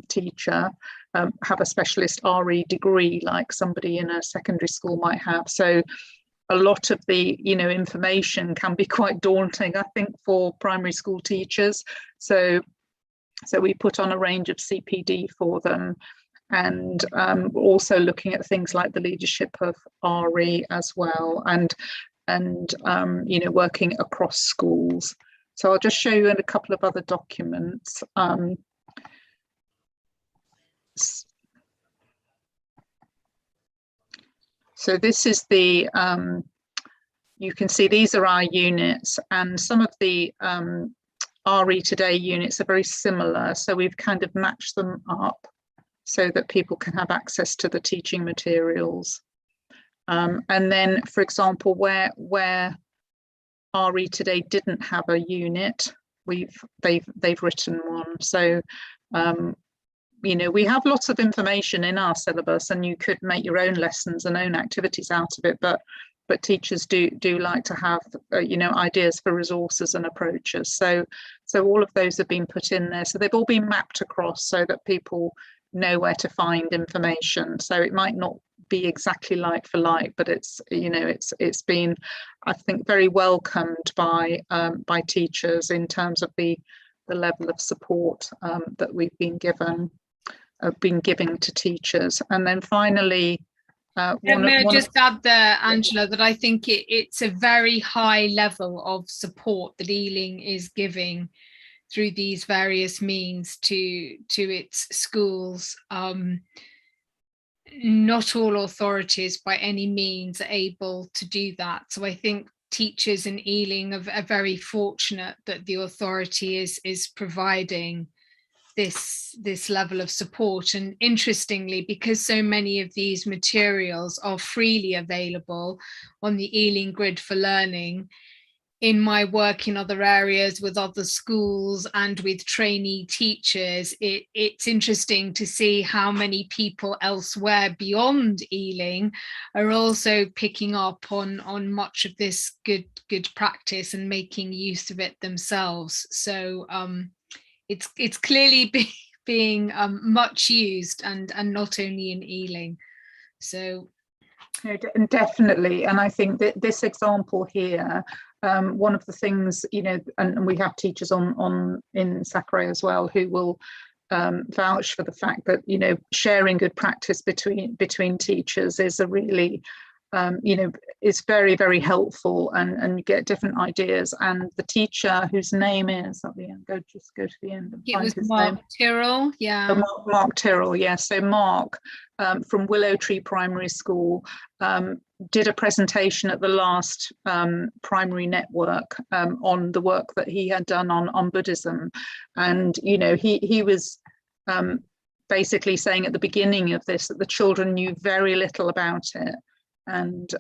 teacher, have a specialist RE degree like somebody in a secondary school might have. So a lot of the information can be quite daunting, I think, for primary school teachers. So we put on a range of CPD for them, and also looking at things like the leadership of RE as well, and working across schools. So I'll just show you in a couple of other documents. So this is the, you can see these are our units, and some of the RE Today units are very similar. So we've kind of matched them up so that people can have access to the teaching materials. And then, for example, where RE Today didn't have a unit, they've written one. So we have lots of information in our syllabus, and you could make your own lessons and own activities out of it, but teachers do like to have ideas for resources and approaches. So all of those have been put in there. So they've all been mapped across so that people know where to find information. So it might not be exactly like for like, but it's been, I think, very welcomed by teachers in terms of the level of support that we've been giving to teachers. And then finally, may I just add there, Angela, that I think it's a very high level of support that Ealing is giving through these various means to its schools. Not all authorities by any means are able to do that. So I think teachers in Ealing are very fortunate that the authority is providing this level of support. And interestingly, because so many of these materials are freely available on the Ealing Grid for Learning, in my work in other areas with other schools and with trainee teachers, it's interesting to see how many people elsewhere beyond Ealing are also picking up on much of this good practice and making use of it themselves. So it's clearly being much used, and not only in Ealing. So definitely, and I think that this example here, one of the things, and we have teachers in SACRE as well who will vouch for the fact that sharing good practice between teachers is a really is very, very helpful, and you get different ideas. And the teacher whose name is at the end, go to the end and find his name. Tyrrell, yeah. Mark Tyrrell, yeah. So Mark from Willow Tree Primary School did a presentation at the last primary network on the work that he had done on Buddhism, and he was basically saying at the beginning of this that the children knew very little about it. And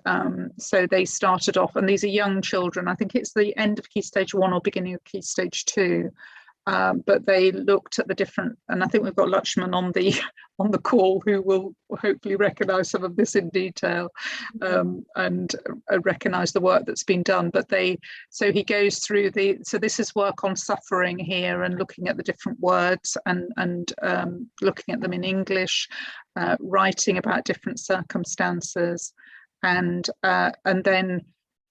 so they started off, and these are young children, I think it's the end of Key Stage 1 or beginning of Key Stage 2, but they looked at the different, and I think we've got Lakshman on the call who will hopefully recognise some of this in detail, and recognise the work that's been done. But so he goes through so this is work on suffering here, and looking at the different words and looking at them in English, writing about different circumstances, and then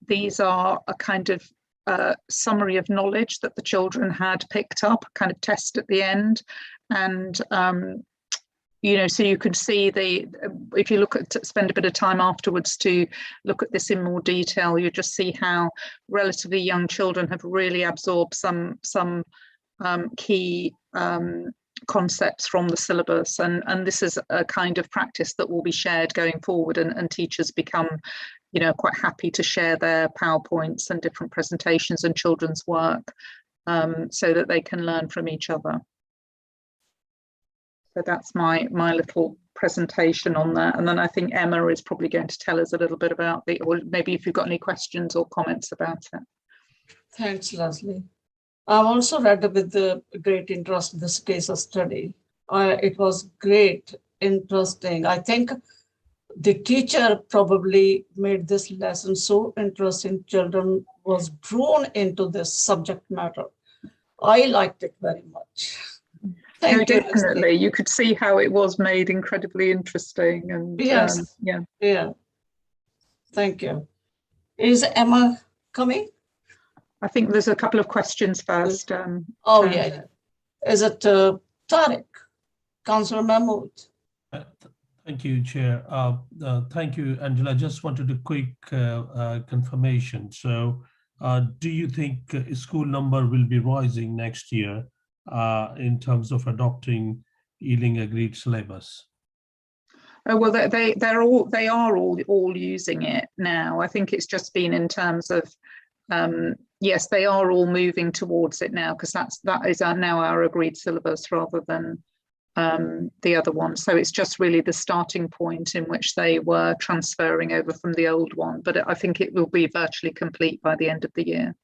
these are a kind of summary of knowledge that the children had picked up, kind of test at the end. And you know, so you could see if you look at, spend a bit of time afterwards to look at this in more detail, you just see how relatively young children have really absorbed some key concepts from the syllabus. And this is a kind of practice that will be shared going forward, and teachers become, you know, quite happy to share their PowerPoints and different presentations and children's work so that they can learn from each other. So that's my little presentation on that. And then I think Emma is probably going to tell us a little bit about or maybe if you've got any questions or comments about it. Thanks, Leslie. I've also read with the great interest this case of study. It was great, interesting. I think the teacher probably made this lesson so interesting. Children was drawn into this subject matter. I liked it very much. No, definitely. You could see how it was made incredibly interesting. And yes, yeah. Thank you. Is Emma coming? I think there's a couple of questions first. Yeah. Is it Tariq, Councillor Mahmood? Thank you, Chair. Thank you, Angela. I just wanted a quick confirmation. So do you think school number will be rising next year in terms of adopting Ealing agreed syllabus? Well, they are all using it now. I think it's just been in terms of yes, they are all moving towards it now, because that is now our agreed syllabus rather than the other one. So it's just really the starting point in which they were transferring over from the old one. But I think it will be virtually complete by the end of the year.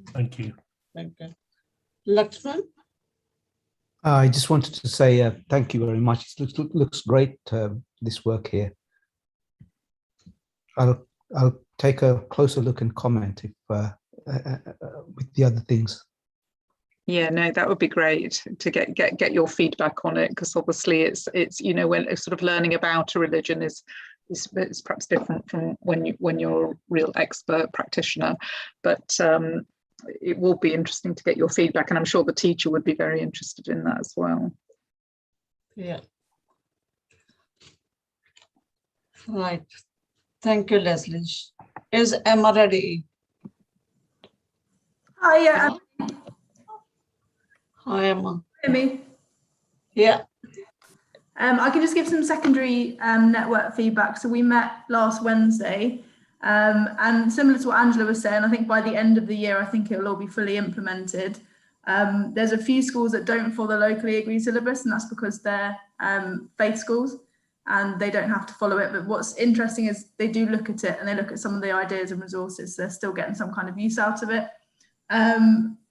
Thank you. Thank you. Lakshman? I just wanted to say thank you very much. It looks great, this work here. I'll take a closer look and comment if with the other things. Yeah, no, that would be great to get your feedback on it, because obviously it's you know, when sort of learning about a religion is perhaps different from when you're a real expert practitioner, but it will be interesting to get your feedback, and I'm sure the teacher would be very interested in that as well. Yeah. Right. Thank you, Leslie. Is Emma ready? Hi, yeah. Hi, Emma. Hear me? Yeah. I can just give some secondary network feedback. So we met last Wednesday, and similar to what Angela was saying, I think by the end of the year, I think it will all be fully implemented. There's a few schools that don't follow the locally agreed syllabus, and that's because they're faith schools and they don't have to follow it. But what's interesting is they do look at it, and they look at some of the ideas and resources. So they're still getting some kind of use out of it.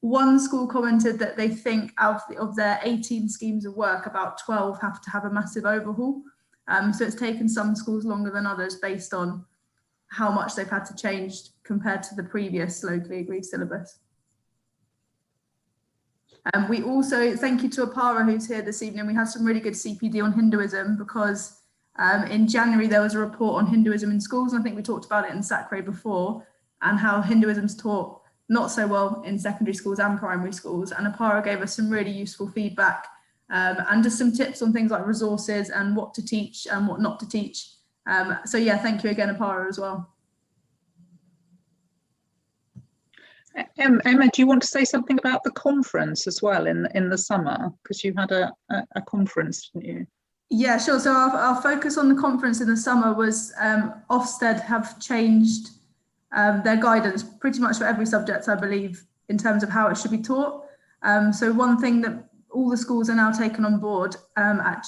One school commented that they think of their 18 schemes of work, about 12 have to have a massive overhaul. So it's taken some schools longer than others based on how much they've had to change compared to the previous locally agreed syllabus. We also, thank you to Apara who's here this evening, we had some really good CPD on Hinduism, because in January there was a report on Hinduism in schools, and I think we talked about it in SACRE before, and how Hinduism's taught not so well in secondary schools and primary schools, and Apara gave us some really useful feedback and just some tips on things like resources and what to teach and what not to teach. So yeah, thank you again, Apara, as well. Emma, do you want to say something about the conference as well in the summer? Because you had a conference, didn't you? Yeah, sure. So our focus on the conference in the summer was Ofsted have changed their guidance pretty much for every subject, I believe, in terms of how it should be taught. So one thing that all the schools are now taking on board at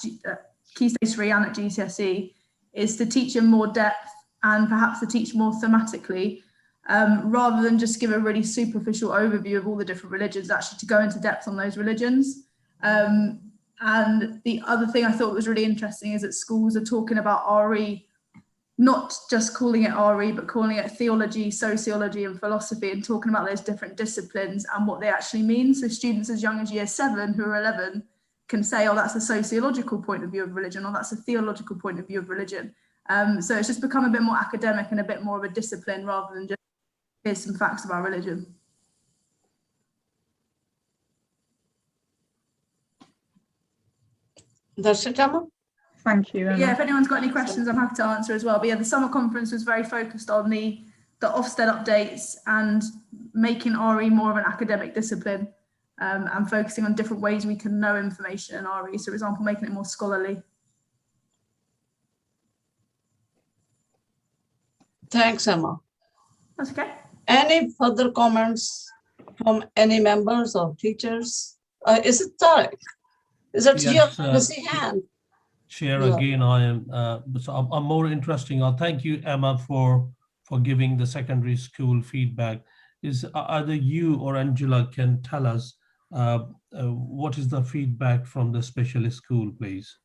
Key Stage 3 and at GCSE is to teach in more depth and perhaps to teach more thematically, rather than just give a really superficial overview of all the different religions, actually to go into depth on those religions. And the other thing I thought was really interesting is that schools are talking about RE, not just calling it RE, but calling it theology, sociology and philosophy, and talking about those different disciplines and what they actually mean. So students as young as year 7 who are 11 can say, oh, that's a sociological point of view of religion, or that's a theological point of view of religion. So it's just become a bit more academic and a bit more of a discipline rather than just here's some facts about religion. That's it, Emma? Thank you, Emma. Yeah, if anyone's got any questions, I'm happy to answer as well. But yeah, the summer conference was very focused on the Ofsted updates and making RE more of an academic discipline, and focusing on different ways we can know information in RE. So, for example, making it more scholarly. Thanks, Emma. That's okay. Any further comments from any members or teachers? Is it Tarek? Is it Yes, your raising hand? Chair, Yeah. again, I am. So I'm more interesting. Thank you, Emma, for giving the secondary school feedback. Is either you or Angela can tell us what is the feedback from the specialist school, please?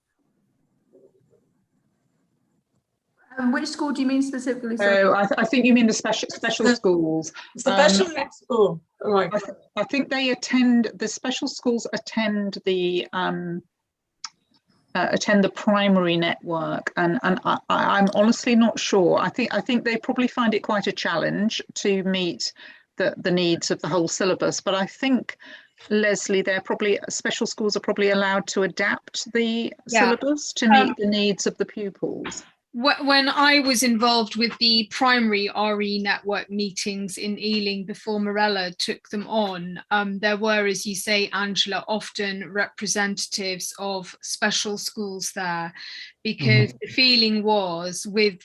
Which school do you mean specifically? Oh, I think you mean the special schools. Special next school, right? I think they attend, the special schools attend the primary network, and I'm honestly not sure. I think they probably find it quite a challenge to meet the needs of the whole syllabus. But I think, Leslie, special schools are probably allowed to adapt the syllabus to meet the needs of the pupils. When I was involved with the primary RE network meetings in Ealing before Morella took them on, there were, as you say, Angela, often representatives of special schools there, because the feeling was, with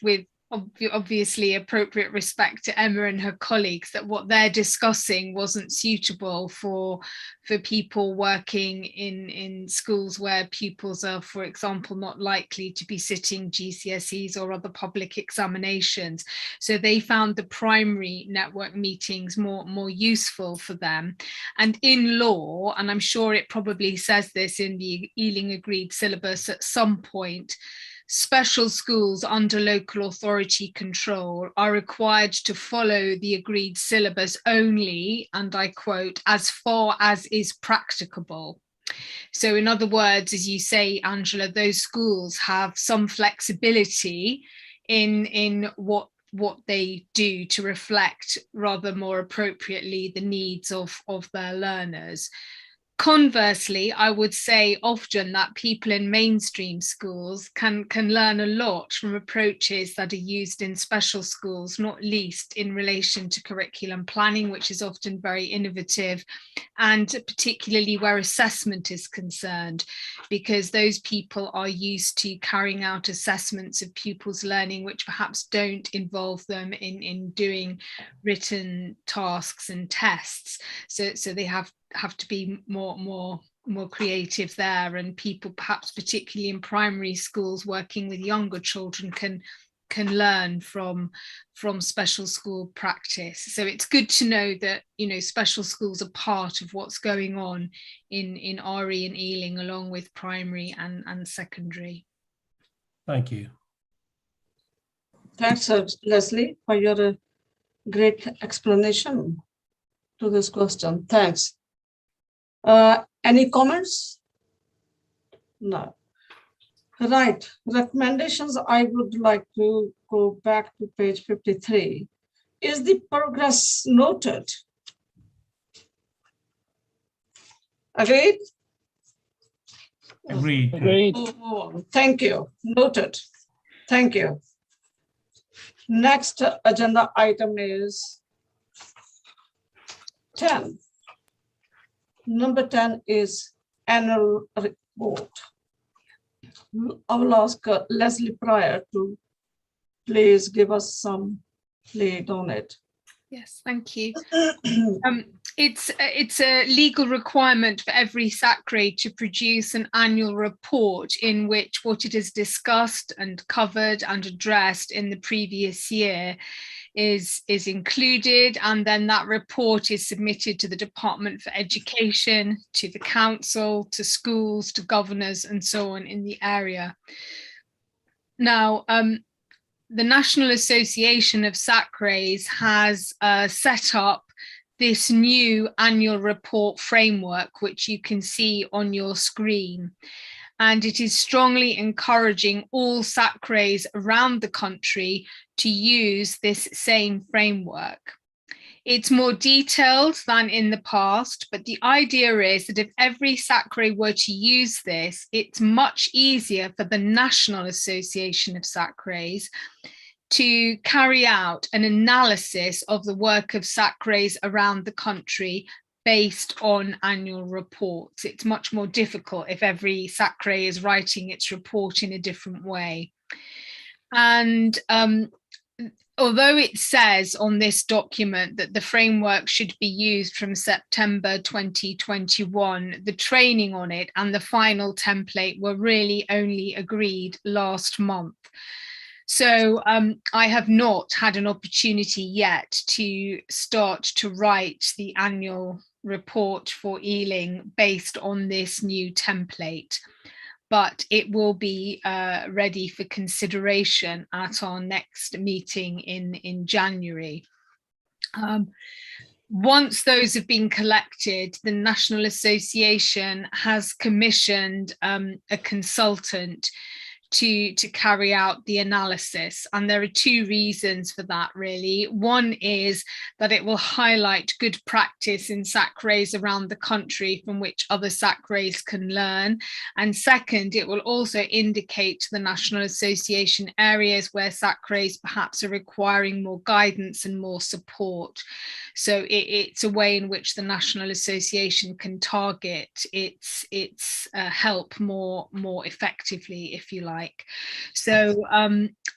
obviously appropriate respect to Emma and her colleagues, that what they're discussing wasn't suitable for people working in schools where pupils are, for example, not likely to be sitting GCSEs or other public examinations. So they found the primary network meetings more useful for them. And in law, and I'm sure it probably says this in the Ealing Agreed syllabus at some point, special schools under local authority control are required to follow the agreed syllabus only, and I quote, as far as is practicable. So in other words, as you say, Angela, those schools have some flexibility in what they do to reflect rather more appropriately the needs of their learners. Conversely, I would say often that people in mainstream schools can learn a lot from approaches that are used in special schools, not least in relation to curriculum planning, which is often very innovative, and particularly where assessment is concerned, because those people are used to carrying out assessments of pupils' learning, which perhaps don't involve them in doing written tasks and tests. So they have to be more creative there, and people perhaps particularly in primary schools working with younger children can learn from special school practice. So it's good to know that, you know, special schools are part of what's going on in RE and Ealing, along with primary and secondary. Thank you. Thanks, Leslie, for your great explanation to this question. Thanks. Any comments? No. Right. Recommendations. I would like to go back to page 53. Is the progress noted? Agreed? Agreed. Agreed. Thank you. Noted. Thank you. Next agenda item is 10. Number 10 is annual report. I will ask Leslie Pryor to please give us some lead on it. Yes, thank you. It's a legal requirement for every SACRE to produce an annual report in which what it has discussed and covered and addressed in the previous year is included, and then that report is submitted to the Department for Education, to the council, to schools, to governors, and so on in the area. Now, the National Association of SACREs has set up this new annual report framework, which you can see on your screen. and it is strongly encouraging all SACREs around the country to use this same framework. It's more detailed than in the past, but the idea is that if every SACRE were to use this, it's much easier for the National Association of SACREs to carry out an analysis of the work of SACREs around the country based on annual reports. It's much more difficult if every SACRE is writing its report in a different way. And although it says on this document that the framework should be used from September 2021, the training on it and the final template were really only agreed last month. So I have not had an opportunity yet to start to write the annual report for Ealing based on this new template, but it will be ready for consideration at our next meeting in January. Once those have been collected, the National Association has commissioned a consultant to carry out the analysis, and there are two reasons for that really. One is that it will highlight good practice in SACREs around the country from which other SACREs can learn, and second, it will also indicate to the National Association areas where SACREs perhaps are requiring more guidance and more support. So it's a way in which the National Association can target its help more effectively, if you like. So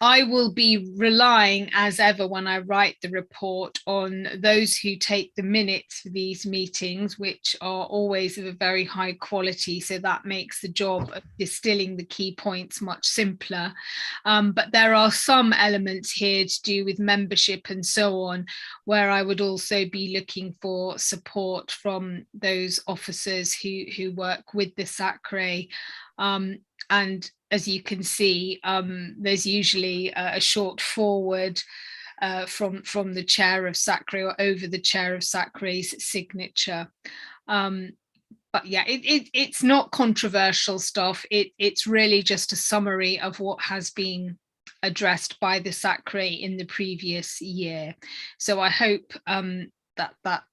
I will be relying, as ever when I write the report, on those who take the minutes for these meetings, which are always of a very high quality, so that makes the job of distilling the key points much simpler. But there are some elements here to do with membership and so on, where I would also be looking for support from those officers who work with the SACRE. And as you can see, there's usually a short forward from the chair of SACRE or over the chair of SACRE's signature. But yeah, it's not controversial stuff. It's really just a summary of what has been addressed by the SACRE in the previous year. So I hope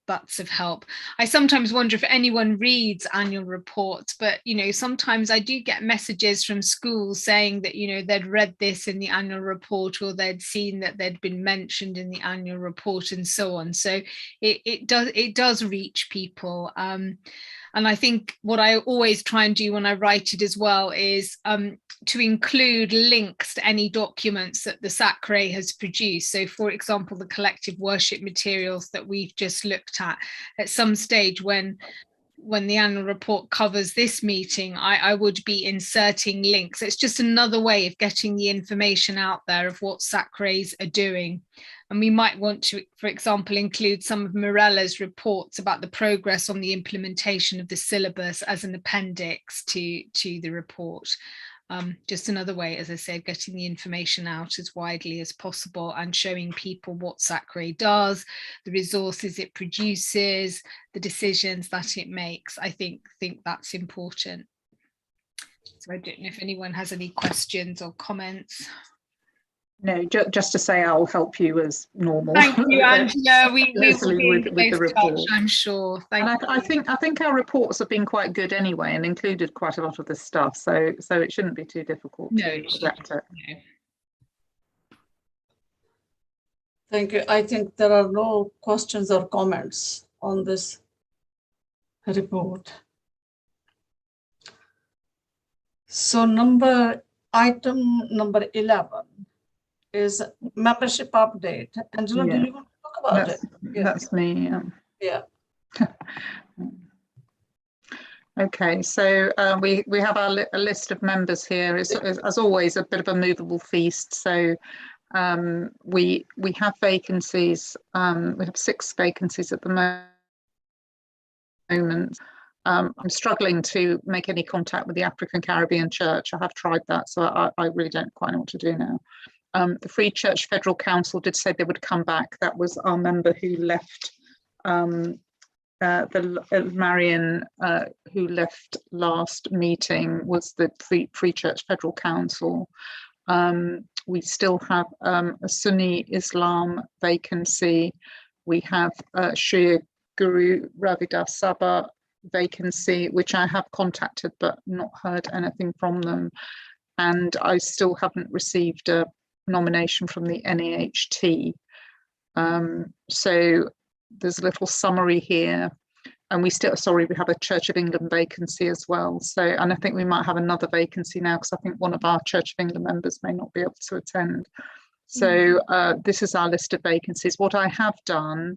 that's of help. I sometimes wonder if anyone reads annual reports, but sometimes I do get messages from schools saying that they'd read this in the annual report, or they'd seen that they'd been mentioned in the annual report and so on. So it does reach people. And I think what I always try and do when I write it as well is to include links to any documents that the SACRE has produced. So for example, the collective worship materials that we've just looked at some stage when the annual report covers this meeting, I would be inserting links. It's just another way of getting the information out there of what SACREs are doing. And we might want to, for example, include some of Mirella's reports about the progress on the implementation of the syllabus as an appendix to the report. Just another way, as I say, of getting the information out as widely as possible and showing people what SACRE does, the resources it produces, the decisions that it makes. I think that's important. So I don't know if anyone has any questions or comments. No, just to say I'll help you as normal. Thank you, Angela. We will be with the report, I'm sure. I think our reports have been quite good anyway, and included quite a lot of this stuff. So it shouldn't be too difficult to adapt it. No. Thank you. I think there are no questions or comments on this report. So item number 11 is membership update. Angela, do you want to talk about it? That's me. Yeah. Okay, so we have a list of members here. It's, as always, a bit of a movable feast. So we have vacancies. We have 6 vacancies at the moment. I'm struggling to make any contact with the African Caribbean Church. I have tried that, so I really don't quite know what to do now. The Free Church Federal Council did say they would come back. That was our member who left Marion, who left last meeting, was the Free Church Federal Council. We still have a Sunni Islam vacancy. We have Shia Guru Ravidas Sabha vacancy, which I have contacted but not heard anything from them. And I still haven't received a nomination from the NAHT. So there's a little summary here. And we have a Church of England vacancy as well. So, and I think we might have another vacancy now because I think one of our Church of England members may not be able to attend. So this is our list of vacancies. What I have done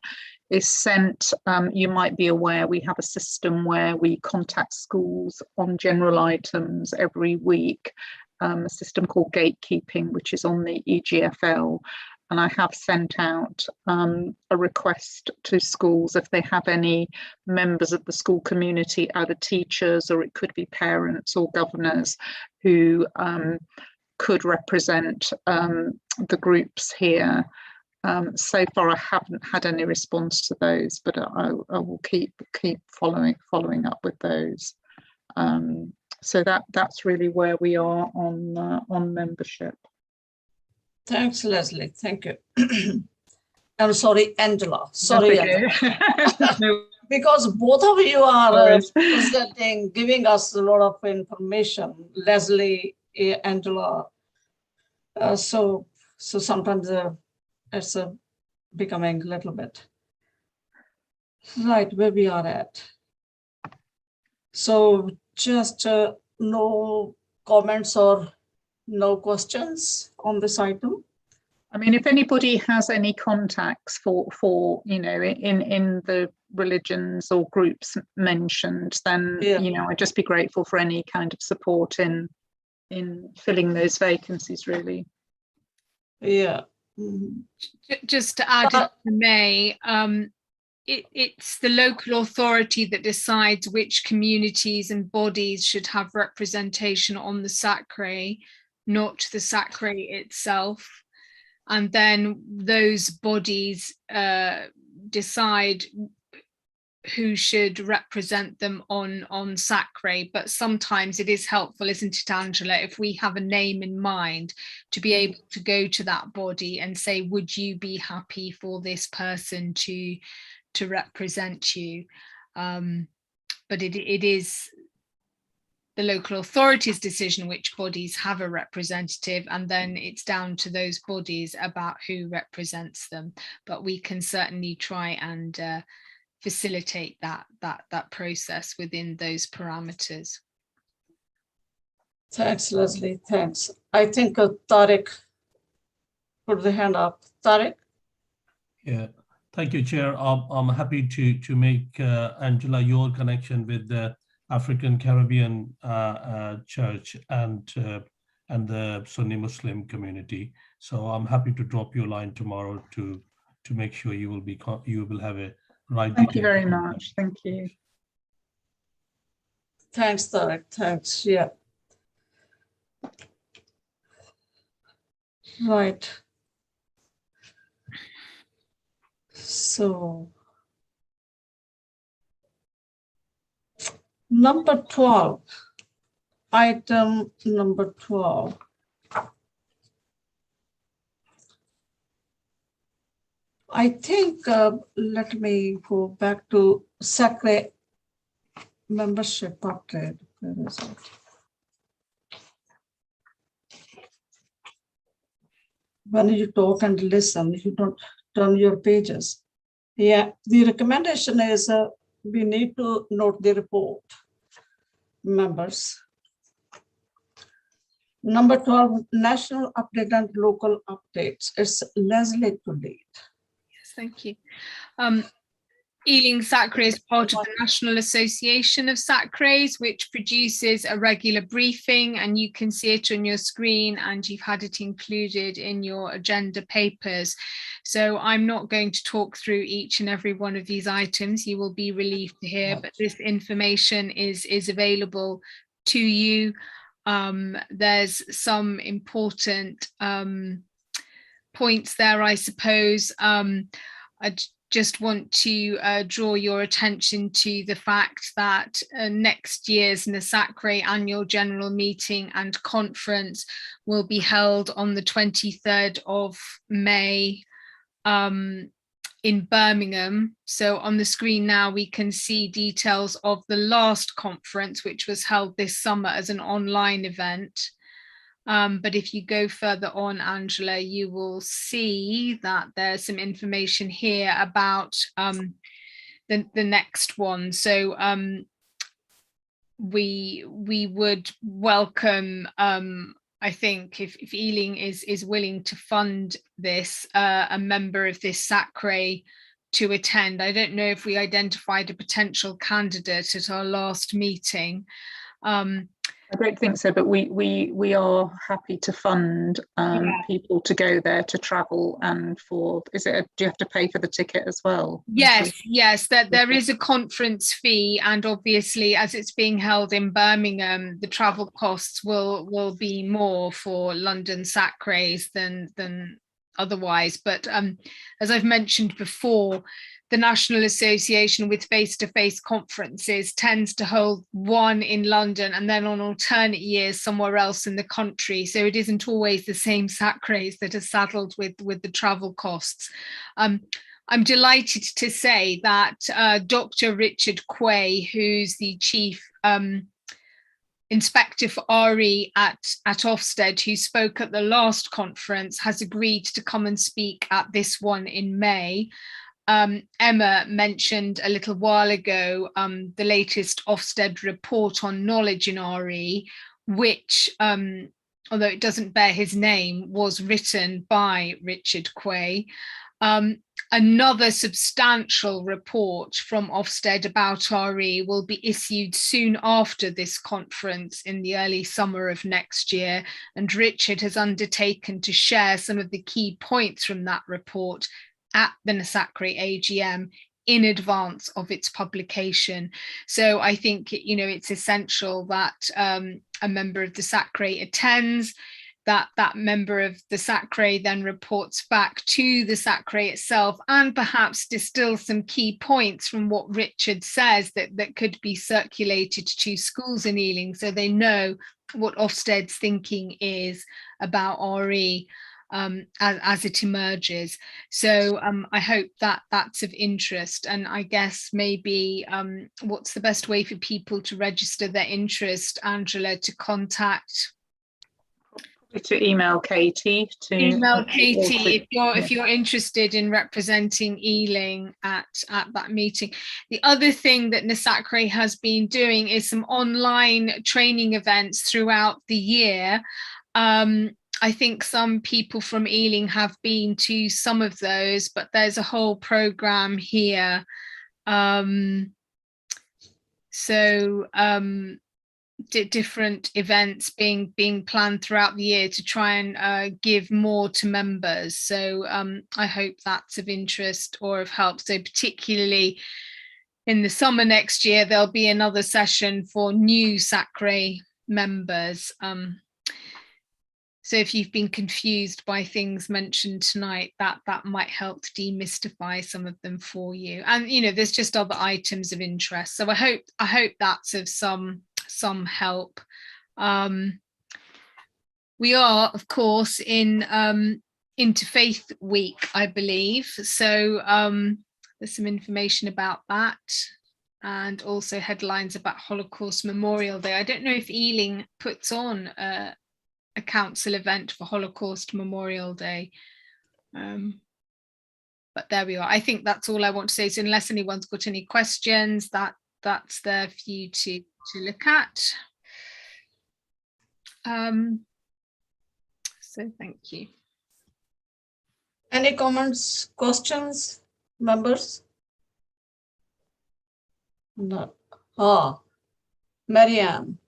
is sent, you might be aware, we have a system where we contact schools on general items every week, a system called Gatekeeping, which is on the EGFL. And I have sent out a request to schools if they have any members of the school community, either teachers or it could be parents or governors who could represent the groups here. So far, I haven't had any response to those, but I will keep following up with those. So that's really where we are on membership. Thanks, Leslie. Thank you. I'm sorry, Angela. Sorry, Angela. Because both of you are presenting, giving us a lot of information. Leslie, Angela. So sometimes it's becoming a little bit right where we are at. So just no comments or no questions on this item? I mean, if anybody has any contacts for you know, in the religions or groups mentioned, then you know, I'd just be grateful for any kind of support in filling those vacancies, really. Yeah. Just to add, if I may, it's the local authority that decides which communities and bodies should have representation on the SACRE, not the SACRE itself. And then those bodies decide who should represent them on SACRE. But sometimes it is helpful, isn't it, Angela, if we have a name in mind, to be able to go to that body and say, would you be happy for this person to represent you? But it is the local authority's decision which bodies have a representative, and then it's down to those bodies about who represents them. But we can certainly try and facilitate that process within those parameters. Thanks, Leslie. Thanks. I think Tariq put the hand up. Tariq? Yeah, thank you, Chair. I'm happy to make Angela your connection with the African Caribbean Church and the Sunni Muslim community. So I'm happy to drop you a line tomorrow to make sure you will have a right. Thank you very much. Thank you. Thanks, Tariq. Thanks. Yeah. Right. So number 12, item number 12. I think, let me go back to SACRE membership update. Where is it? When you talk and listen, you don't turn your pages. Yeah, the recommendation is we need to note the report, members. Number 12, national update and local updates. It's Leslie to lead. Yes, thank you. Ealing SACRE is part of the National Association of SACREs, which produces a regular briefing, and you can see it on your screen, and you've had it included in your agenda papers. So I'm not going to talk through each and every one of these items. You will be relieved to hear, but this information is available to you. There's some important points there, I suppose. just want to draw your attention to the fact that next year's SACRE annual general meeting and conference will be held on the 23rd of May in Birmingham. So on the screen now we can see details of the last conference, which was held this summer as an online event. But if you go further on, Angela, you will see that there's some information here about the next one. So we would welcome, I think, if Ealing is willing to fund this, a member of this SACRE to attend. I don't know if we identified a potential candidate at our last meeting. I don't think so, but we are happy to fund people to go there, to travel, and for, do you have to pay for the ticket as well? Yes, that there is a conference fee, and obviously as it's being held in Birmingham, the travel costs will be more for London SACREs than otherwise. But as I've mentioned before, the National Association with face-to-face conferences tends to hold one in London and then on alternate years somewhere else in the country. So it isn't always the same SACREs that are saddled with the travel costs. I'm delighted to say that Dr. Richard Quay, who's the Chief Inspector for RE at Ofsted, who spoke at the last conference, has agreed to come and speak at this one in May. Emma mentioned a little while ago the latest Ofsted report on knowledge in RE, which, although it doesn't bear his name, was written by Richard Quay. Another substantial report from Ofsted about RE will be issued soon after this conference in the early summer of next year, and Richard has undertaken to share some of the key points from that report at the SACRE AGM in advance of its publication. So I think, you know, it's essential that a member of the SACRE attends, that member of the SACRE then reports back to the SACRE itself, and perhaps distill some key points from what Richard says that could be circulated to schools in Ealing, so they know what Ofsted's thinking is about RE as it emerges. So I hope that that's of interest, and I guess maybe what's the best way for people to register their interest, Angela? To contact, to email Katie, if you're interested in representing Ealing at that meeting. The other thing that SACRE has been doing is some online training events throughout the year. I think some people from Ealing have been to some of those, but there's a whole program here. Different events being planned throughout the year to try and give more to members. So I hope that's of interest or of help. So particularly in the summer next year, there'll be another session for new SACRE members. So if you've been confused by things mentioned tonight, that might help to demystify some of them for you. And you know, there's just other items of interest. So I hope that's of some help. We are, of course, in Interfaith Week, I believe. So there's some information about that, and also headlines about Holocaust Memorial Day. I don't know if Ealing puts on a council event for Holocaust Memorial Day, but there we are. I think that's all I want to say. So unless anyone's got any questions, that's there for you to look at. So thank you. Any comments, questions, members? No. Marianne.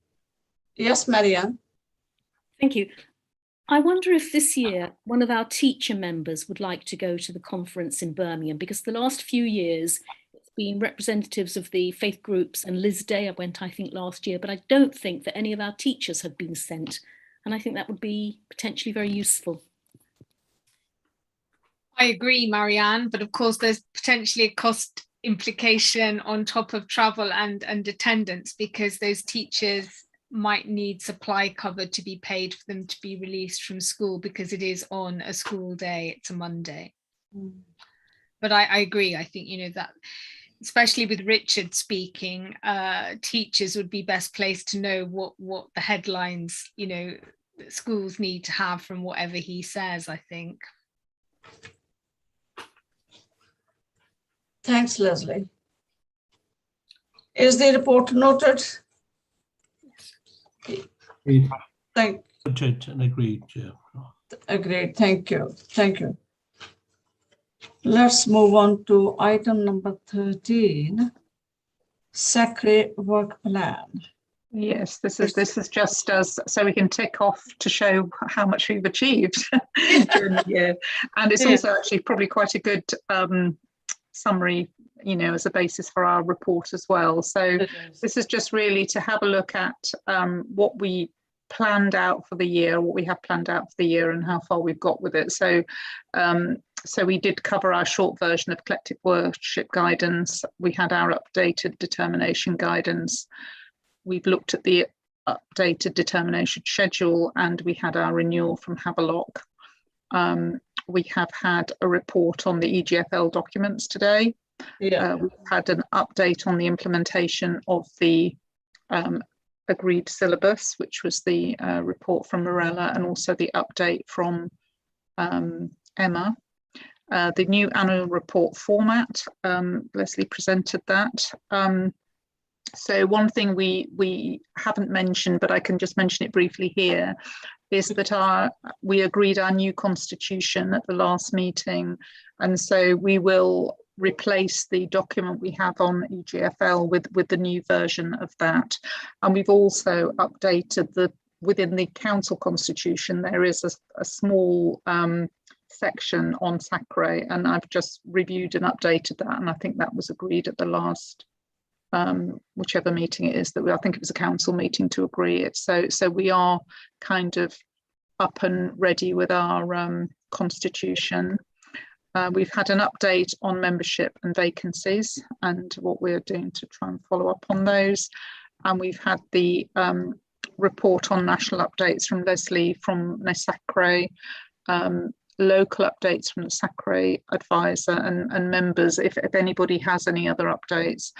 Yes, Marianne. Thank you. I wonder if this year one of our teacher members would like to go to the conference in Birmingham, because the last few years it's been representatives of the faith groups, and Liz Day went, I think, last year, but I don't think that any of our teachers have been sent. And I think that would be potentially very useful. I agree, Marianne, but of course there's potentially a cost implication on top of travel and attendance, because those teachers might need supply cover to be paid for them to be released from school, because it is on a school day, it's a Monday. But I agree, I think, you know, that especially with Richard speaking, teachers would be best placed to know what the headlines, you know, that schools need to have from whatever he says, I think. Thanks, Leslie. Is the report noted? Thank. Noted and agreed, Chair. Agreed. Thank you. Thank you. Let's move on to item number 13, SACRE work plan. Yes, this is just as so we can tick off to show how much we've achieved during the year, and it's also actually probably quite a good summary, you know, as a basis for our report as well. So this is just really to have a look at what we planned out for the year, what we have planned out for the year, and how far we've got with it. So so we did cover our short version of collective worship guidance. We had our updated determination guidance. We've looked at the updated determination schedule, and we had our renewal from Havelock. We have had a report on the EGFL documents today. We've had an update on the implementation of the agreed syllabus, which was the report from Morella, and also the update from Emma. The new annual report format, Leslie presented that. So one thing we haven't mentioned, but I can just mention it briefly here, is that we agreed our new constitution at the last meeting, and so we will replace the document we have on EGFL with the new version of that. And we've also updated within the council constitution, there is a small section on SACRE, and I've just reviewed and updated that, and I think that was agreed at the last whichever meeting it is, I think it was a council meeting to agree it. So we are kind of up and ready with our constitution. We've had an update on membership and vacancies and what we're doing to try and follow up on those. And we've had the report on national updates from Leslie from SACRE, local updates from the SACRE advisor and members, if anybody has any other updates.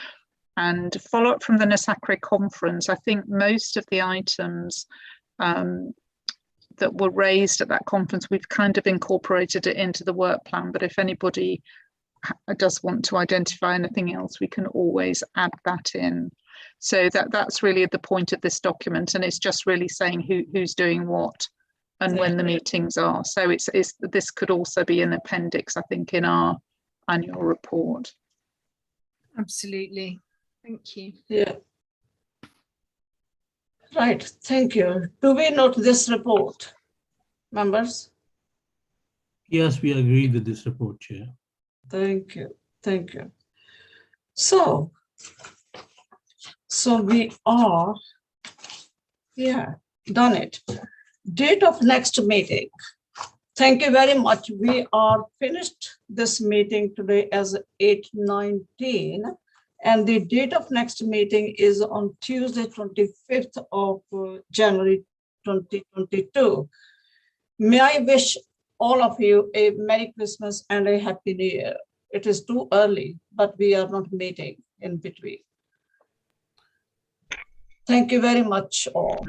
And follow up from the SACRE conference. I think most of the items that were raised at that conference, we've kind of incorporated it into the work plan, but if anybody does want to identify anything else, we can always add that in. So that's really the point of this document, and it's just really saying who's doing what and when the meetings are. So this could also be an appendix, I think, in our annual report. Absolutely. Thank you. Yeah. Right, thank you. Do we note this report, members? Yes, we agree with this report, Chair. Thank you, thank you. So we are, done it. Date of next meeting. Thank you very much. We are finished this meeting today as 8:19. And the date of next meeting is on Tuesday, 25th of January, 2022. May I wish all of you a Merry Christmas and a Happy New Year. It is too early, but we are not meeting in between. Thank you very much all.